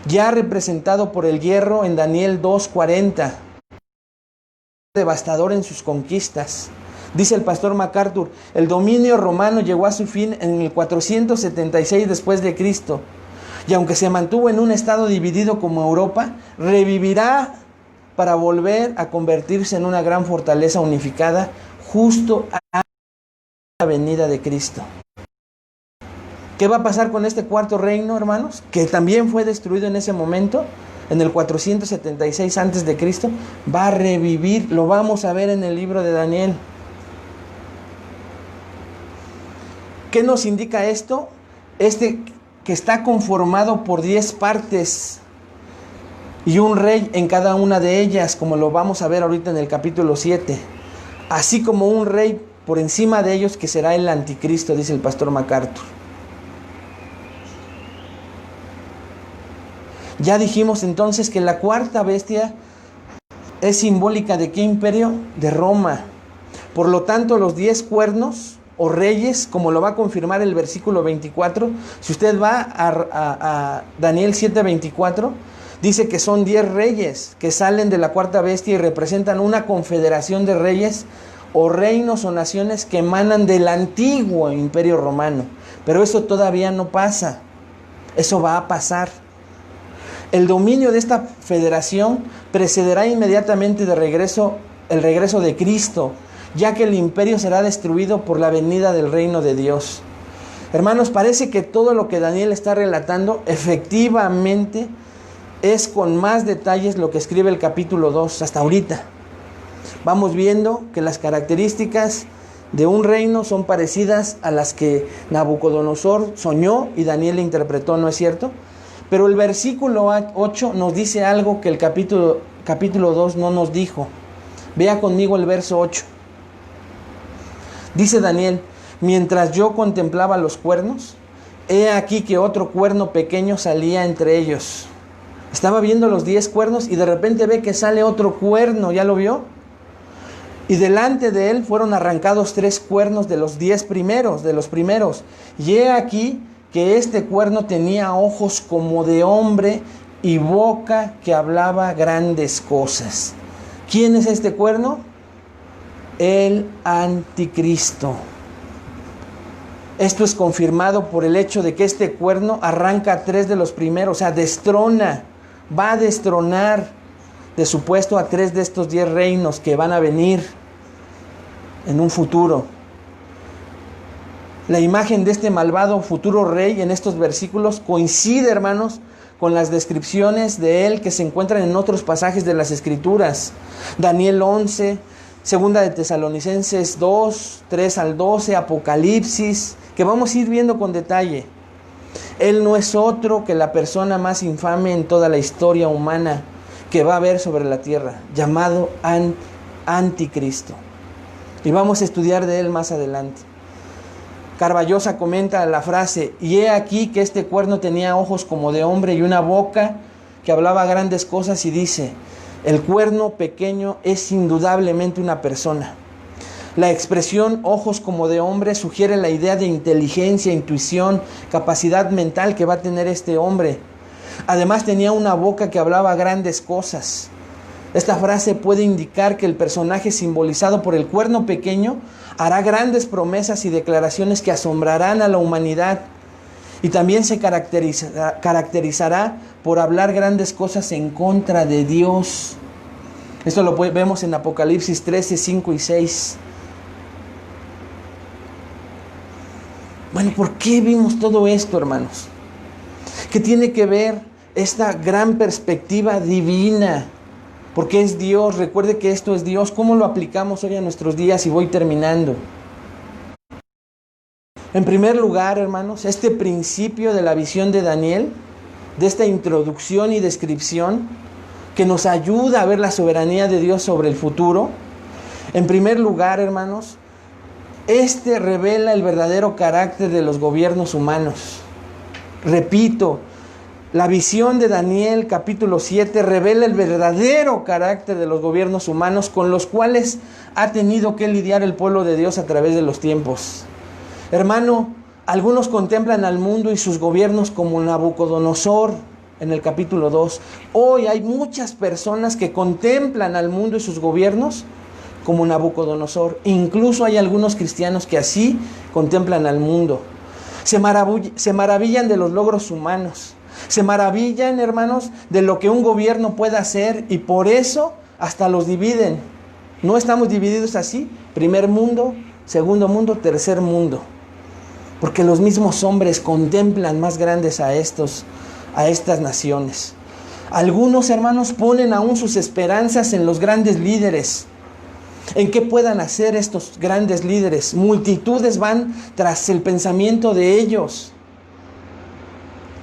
ya representado por el hierro en Daniel 2:40, devastador en sus conquistas. Dice el pastor MacArthur, el dominio romano llegó a su fin en el 476 después de Cristo, y aunque se mantuvo en un estado dividido como Europa, revivirá para volver a convertirse en una gran fortaleza unificada justo a la venida de Cristo. ¿Qué va a pasar con este 4º reino, hermanos? Que también fue destruido en ese momento, en el 476 antes de Cristo, va a revivir. Lo vamos a ver en el libro de Daniel. ¿Qué nos indica esto? Que está conformado por 10 partes y un rey en cada una de ellas, como lo vamos a ver ahorita en el capítulo 7. Así como un rey por encima de ellos que será el anticristo, dice el pastor MacArthur. Ya dijimos entonces que la 4ª bestia es simbólica ¿de qué imperio? De Roma. Por lo tanto, los 10 cuernos o reyes, como lo va a confirmar el versículo 24, si usted va a Daniel 7:24, dice que son 10 reyes que salen de la 4ª bestia y representan una confederación de reyes o reinos o naciones que emanan del antiguo imperio romano. Pero eso todavía no pasa, eso va a pasar. El dominio de esta federación precederá inmediatamente el regreso de Cristo, ya que el imperio será destruido por la venida del reino de Dios. Hermanos, parece que todo lo que Daniel está relatando efectivamente es con más detalles lo que escribe el capítulo 2 hasta ahorita. Vamos viendo que las características de un reino son parecidas a las que Nabucodonosor soñó y Daniel interpretó, ¿no es cierto? Pero el versículo 8 nos dice algo que el capítulo 2 no nos dijo. Vea conmigo el verso 8. Dice Daniel: mientras yo contemplaba los cuernos, he aquí que otro cuerno pequeño salía entre ellos. Estaba viendo los 10 cuernos y de repente ve que sale otro cuerno, ¿ya lo vio? Y delante de él fueron arrancados 3 cuernos de los 10 primeros, Y he aquí que este cuerno tenía ojos como de hombre y boca que hablaba grandes cosas. ¿Quién es este cuerno? El anticristo. Esto es confirmado por el hecho de que este cuerno arranca a 3 de los primeros, o sea, destrona, va a destronar de su puesto a 3 de estos 10 reinos que van a venir en un futuro. La imagen de este malvado futuro rey en estos versículos coincide, hermanos, con las descripciones de él que se encuentran en otros pasajes de las Escrituras. Daniel 11, Segunda de Tesalonicenses 2, 3 al 12, Apocalipsis, que vamos a ir viendo con detalle. Él no es otro que la persona más infame en toda la historia humana que va a haber sobre la tierra, llamado Anticristo. Y vamos a estudiar de él más adelante. Carballosa comenta la frase: y he aquí que este cuerno tenía ojos como de hombre y una boca que hablaba grandes cosas, y dice: el cuerno pequeño es indudablemente una persona. La expresión ojos como de hombre sugiere la idea de inteligencia, intuición, capacidad mental que va a tener este hombre. Además tenía una boca que hablaba grandes cosas. Esta frase puede indicar que el personaje simbolizado por el cuerno pequeño hará grandes promesas y declaraciones que asombrarán a la humanidad. Y también se caracterizará por hablar grandes cosas en contra de Dios. Esto lo vemos en Apocalipsis 13, 5 y 6. Bueno, ¿por qué vimos todo esto, hermanos? ¿Qué tiene que ver esta gran perspectiva divina? Porque es Dios, recuerde que esto es Dios. ¿Cómo lo aplicamos hoy a nuestros días? Y voy terminando. En primer lugar, hermanos, este principio de la visión de Daniel, de esta introducción y descripción, que nos ayuda a ver la soberanía de Dios sobre el futuro. En primer lugar, hermanos, este revela el verdadero carácter de los gobiernos humanos. Repito, la visión de Daniel capítulo 7 revela el verdadero carácter de los gobiernos humanos con los cuales ha tenido que lidiar el pueblo de Dios a través de los tiempos. Hermano, algunos contemplan al mundo y sus gobiernos como Nabucodonosor en el capítulo 2. Hoy hay muchas personas que contemplan al mundo y sus gobiernos como Nabucodonosor. Incluso hay algunos cristianos que así contemplan al mundo. Se maravillan de los logros humanos. Se maravillan, hermanos, de lo que un gobierno puede hacer, y por eso hasta los dividen. No estamos divididos así: primer mundo, segundo mundo, tercer mundo. Porque los mismos hombres contemplan más grandes a estas naciones. Algunos, hermanos, ponen aún sus esperanzas en los grandes líderes. ¿En qué puedan hacer estos grandes líderes? Multitudes van tras el pensamiento de ellos.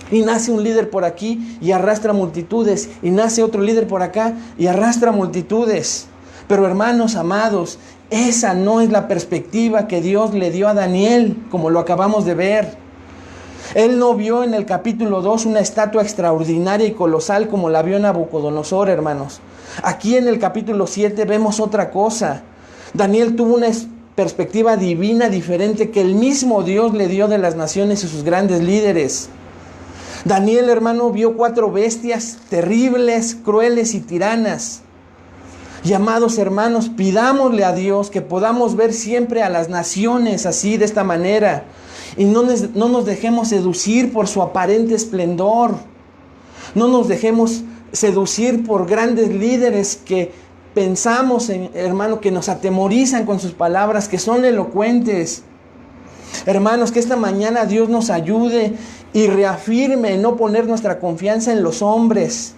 Y nace un líder por aquí y arrastra multitudes. Y nace otro líder por acá y arrastra multitudes. Pero, hermanos amados, esa no es la perspectiva que Dios le dio a Daniel, como lo acabamos de ver. Él no vio en el capítulo 2 una estatua extraordinaria y colosal como la vio Nabucodonosor, hermanos. Aquí en el capítulo 7 vemos otra cosa. Daniel tuvo una perspectiva divina diferente que el mismo Dios le dio de las naciones y sus grandes líderes. Daniel, hermano, vio 4 bestias terribles, crueles y tiranas. Y amados hermanos, pidámosle a Dios que podamos ver siempre a las naciones así, de esta manera. Y no nos dejemos seducir por su aparente esplendor. No nos dejemos seducir por grandes líderes que pensamos, hermano, que nos atemorizan con sus palabras, que son elocuentes. Hermanos, que esta mañana Dios nos ayude y reafirme en no poner nuestra confianza en los hombres,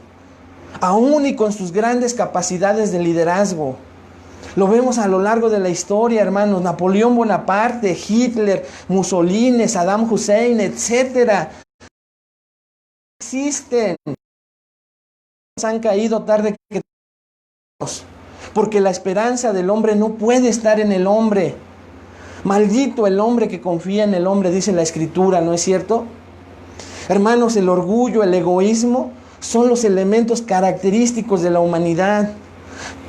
aún y con sus grandes capacidades de liderazgo. Lo vemos a lo largo de la historia, hermanos. Napoleón Bonaparte, Hitler, Mussolini, Saddam Hussein, etcétera. Existen. Han caído tarde que porque la esperanza del hombre no puede estar en el hombre. Maldito el hombre que confía en el hombre, dice la Escritura, ¿no es cierto? Hermanos, el orgullo, el egoísmo son los elementos característicos de la humanidad.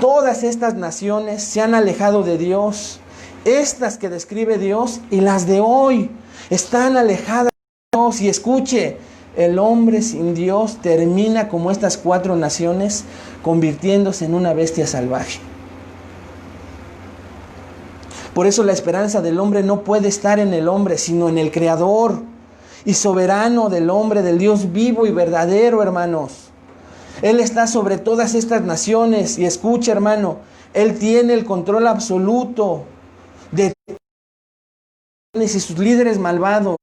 Todas estas naciones se han alejado de Dios. Estas que describe Dios y las de hoy están alejadas de Dios. Y escuche, el hombre sin Dios termina como estas 4 naciones, convirtiéndose en una bestia salvaje. Por eso la esperanza del hombre no puede estar en el hombre, sino en el Creador y soberano del hombre, del Dios vivo y verdadero, hermanos. Él está sobre todas estas naciones y escucha, hermano, Él tiene el control absoluto de y sus líderes malvados.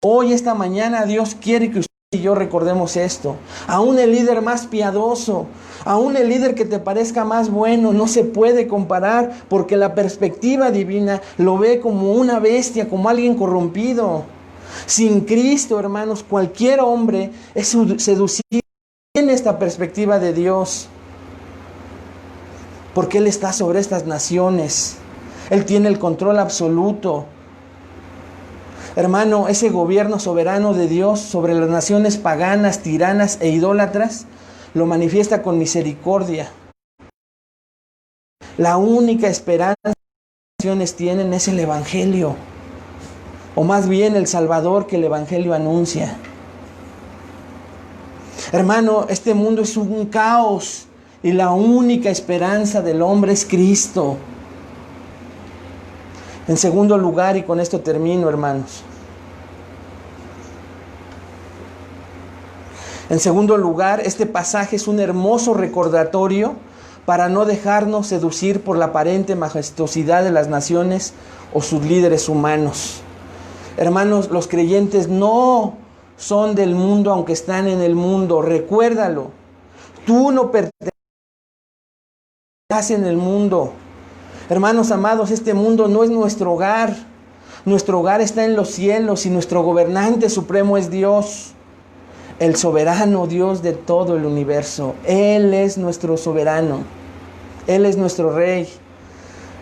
Hoy, esta mañana, Dios quiere que usted y yo recordemos esto. Aún el líder más piadoso, aún el líder que te parezca más bueno, no se puede comparar porque la perspectiva divina lo ve como una bestia, como alguien corrompido. Sin Cristo, hermanos, cualquier hombre es seducido en esta perspectiva de Dios, porque Él está sobre estas naciones. Él tiene el control absoluto. Hermano, ese gobierno soberano de Dios sobre las naciones paganas, tiranas e idólatras, lo manifiesta con misericordia. La única esperanza que las naciones tienen es el Evangelio, o más bien el Salvador que el Evangelio anuncia. Hermano, este mundo es un caos y la única esperanza del hombre es Cristo. En segundo lugar, y con esto termino, hermanos. En segundo lugar, este pasaje es un hermoso recordatorio para no dejarnos seducir por la aparente majestuosidad de las naciones o sus líderes humanos. Hermanos, los creyentes no son del mundo, aunque están en el mundo. Recuérdalo. Tú no perteneces en el mundo. Hermanos amados, este mundo no es nuestro hogar. Nuestro hogar está en los cielos y nuestro gobernante supremo es Dios, el soberano Dios de todo el universo. Él es nuestro soberano. Él es nuestro rey.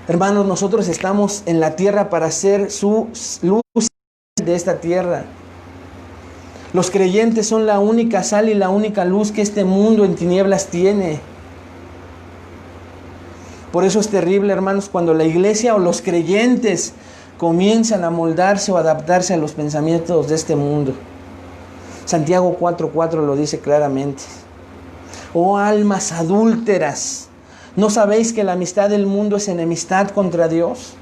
Hermanos, nosotros estamos en la tierra para ser su luz de esta tierra. Los creyentes son la única sal y la única luz que este mundo en tinieblas tiene. Por eso es terrible, hermanos, cuando la iglesia o los creyentes comienzan a moldarse o adaptarse a los pensamientos de este mundo. Santiago 4:4 lo dice claramente. Oh almas adúlteras, ¿no sabéis que la amistad del mundo es enemistad contra Dios?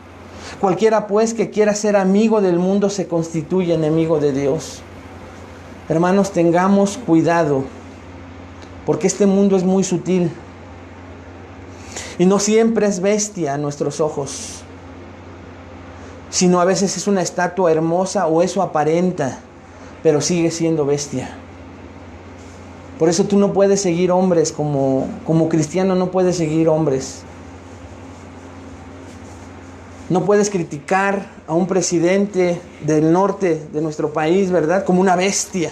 Cualquiera pues que quiera ser amigo del mundo se constituye enemigo de Dios. Hermanos, tengamos cuidado, porque este mundo es muy sutil y no siempre es bestia a nuestros ojos, sino a veces es una estatua hermosa o eso aparenta, pero sigue siendo bestia. Por eso tú no puedes seguir hombres, como cristiano no puedes seguir hombres. No puedes criticar a un presidente del norte de nuestro país, ¿verdad?, como una bestia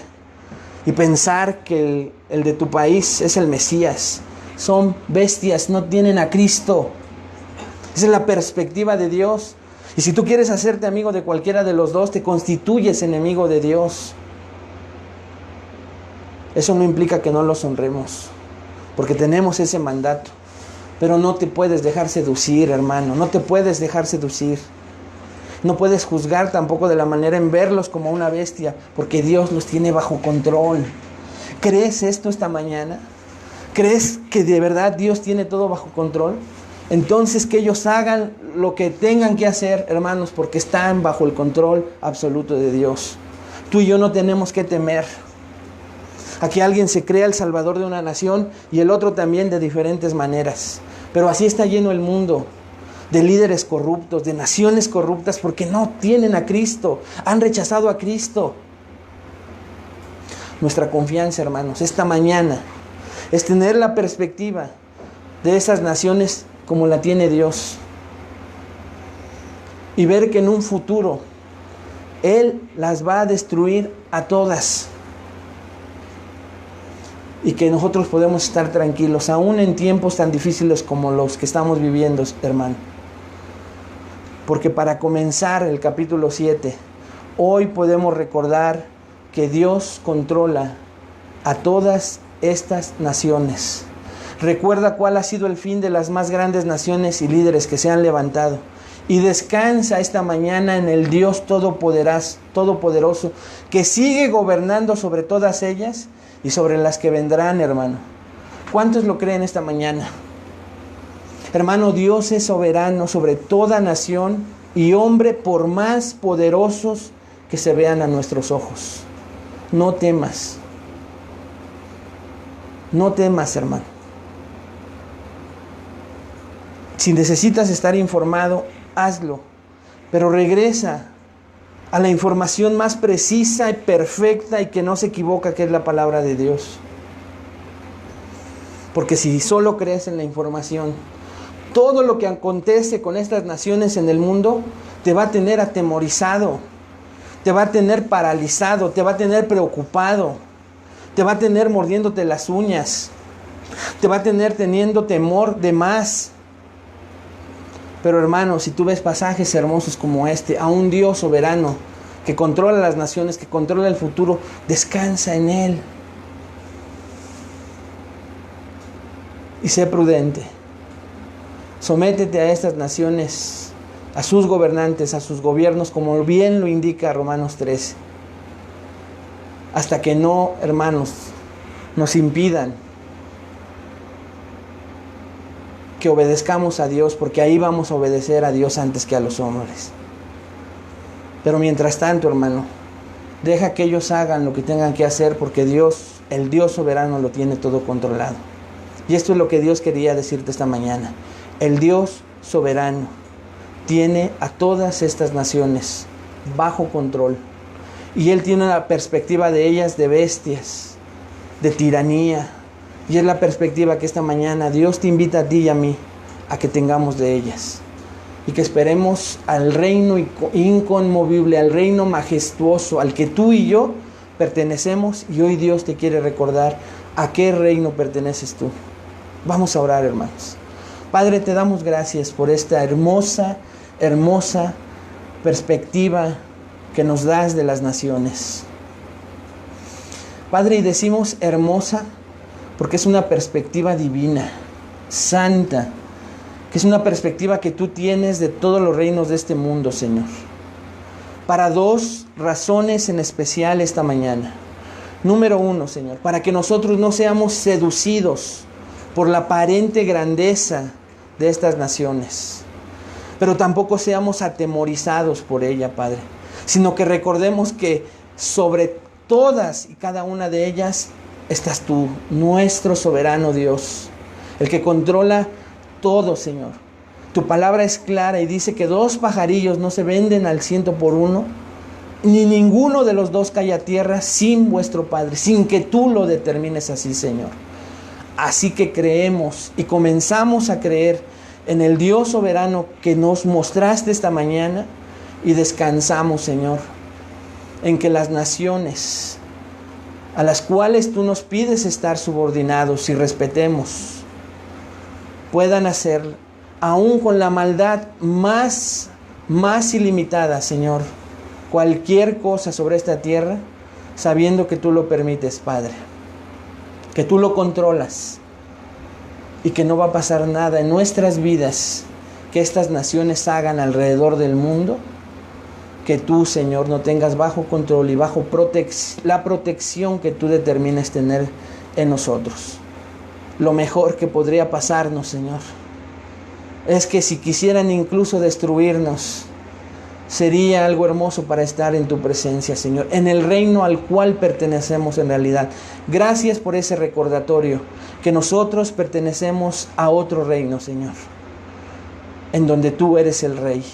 y pensar que el de tu país es el Mesías. Son bestias, no tienen a Cristo. Esa es la perspectiva de Dios. Y si tú quieres hacerte amigo de cualquiera de los dos, te constituyes enemigo de Dios. Eso no implica que no los honremos, porque tenemos ese mandato. Pero no te puedes dejar seducir, hermano. No te puedes dejar seducir. No puedes juzgar tampoco de la manera en verlos como una bestia, porque Dios los tiene bajo control. ¿Crees esto esta mañana? ¿Crees que de verdad Dios tiene todo bajo control? Entonces que ellos hagan lo que tengan que hacer, hermanos, porque están bajo el control absoluto de Dios. Tú y yo no tenemos que temer a que alguien se crea el salvador de una nación y el otro también de diferentes maneras. Pero así está lleno el mundo, de líderes corruptos, de naciones corruptas, porque no tienen a Cristo, han rechazado a Cristo. Nuestra confianza, hermanos, esta mañana es tener la perspectiva de esas naciones como la tiene Dios. Y ver que en un futuro Él las va a destruir a todas. Y que nosotros podemos estar tranquilos, aún en tiempos tan difíciles como los que estamos viviendo, hermano. Porque para comenzar el capítulo 7, hoy podemos recordar que Dios controla a todas estas naciones. Recuerda cuál ha sido el fin de las más grandes naciones y líderes que se han levantado. Y descansa esta mañana en el Dios todopoderoso, que sigue gobernando sobre todas ellas y sobre las que vendrán, hermano. ¿Cuántos lo creen esta mañana? Hermano, Dios es soberano sobre toda nación y hombre, por más poderosos que se vean a nuestros ojos. No temas. No temas, hermano. Si necesitas estar informado, hazlo. Pero regresa a la información más precisa y perfecta y que no se equivoca, que es la palabra de Dios. Porque si solo crees en la información, todo lo que acontece con estas naciones en el mundo te va a tener atemorizado, te va a tener paralizado, te va a tener preocupado, te va a tener mordiéndote las uñas, te va a tener teniendo temor de más. Pero hermano, si tú ves pasajes hermosos como este, a un Dios soberano que controla las naciones, que controla el futuro, descansa en Él. Y sé prudente. Sométete a estas naciones, a sus gobernantes, a sus gobiernos, como bien lo indica Romanos 13. Hasta que no, hermanos, nos impidan que obedezcamos a Dios, porque ahí vamos a obedecer a Dios antes que a los hombres. Pero mientras tanto, hermano, deja que ellos hagan lo que tengan que hacer, porque Dios, el Dios soberano, lo tiene todo controlado. Y esto es lo que Dios quería decirte esta mañana. El Dios soberano tiene a todas estas naciones bajo control. Y Él tiene la perspectiva de ellas de bestias, de tiranía. Y es la perspectiva que esta mañana Dios te invita a ti y a mí a que tengamos de ellas. Y que esperemos al reino inconmovible, al reino majestuoso, al que tú y yo pertenecemos. Y hoy Dios te quiere recordar a qué reino perteneces tú. Vamos a orar, hermanos. Padre, te damos gracias por esta hermosa perspectiva que nos das de las naciones. Padre, y decimos hermosa porque es una perspectiva divina, santa, que es una perspectiva que tú tienes de todos los reinos de este mundo, Señor. Para dos razones en especial esta mañana. Número uno, Señor, para que nosotros no seamos seducidos por la aparente grandeza de estas naciones, pero tampoco seamos atemorizados por ella, Padre, sino que recordemos que sobre todas y cada una de ellas estás tú, nuestro soberano Dios, el que controla todo, Señor. Tu palabra es clara y dice que 2 pajarillos no se venden al 100 por 1, ni ninguno de los 2 cae a tierra sin vuestro Padre, sin que tú lo determines así, Señor. Así que creemos y comenzamos a creer en el Dios soberano que nos mostraste esta mañana y descansamos, Señor, en que las naciones a las cuales tú nos pides estar subordinados y respetemos puedan hacer, aún con la maldad más ilimitada, Señor, cualquier cosa sobre esta tierra, sabiendo que tú lo permites, Padre, que tú lo controlas y que no va a pasar nada en nuestras vidas que estas naciones hagan alrededor del mundo, que tú, Señor, no tengas bajo control y bajo la protección que tú determines tener en nosotros. Lo mejor que podría pasarnos, Señor, es que si quisieran incluso destruirnos, sería algo hermoso para estar en tu presencia, Señor, en el reino al cual pertenecemos en realidad. Gracias por ese recordatorio, que nosotros pertenecemos a otro reino, Señor, en donde tú eres el Rey,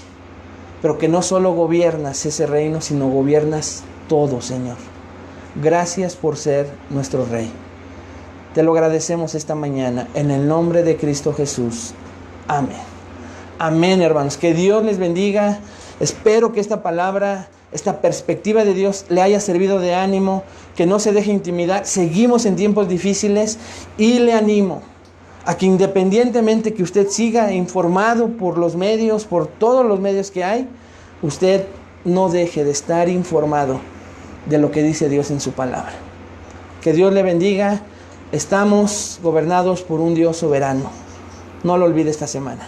pero que no solo gobiernas ese reino, sino gobiernas todo, Señor. Gracias por ser nuestro Rey. Te lo agradecemos esta mañana, en el nombre de Cristo Jesús. Amén. Amén, hermanos. Que Dios les bendiga. Espero que esta palabra, esta perspectiva de Dios le haya servido de ánimo, que no se deje intimidar. Seguimos en tiempos difíciles y le animo a que, independientemente que usted siga informado por los medios, por todos los medios que hay, usted no deje de estar informado de lo que dice Dios en su palabra. Que Dios le bendiga. Estamos gobernados por un Dios soberano. No lo olvide esta semana.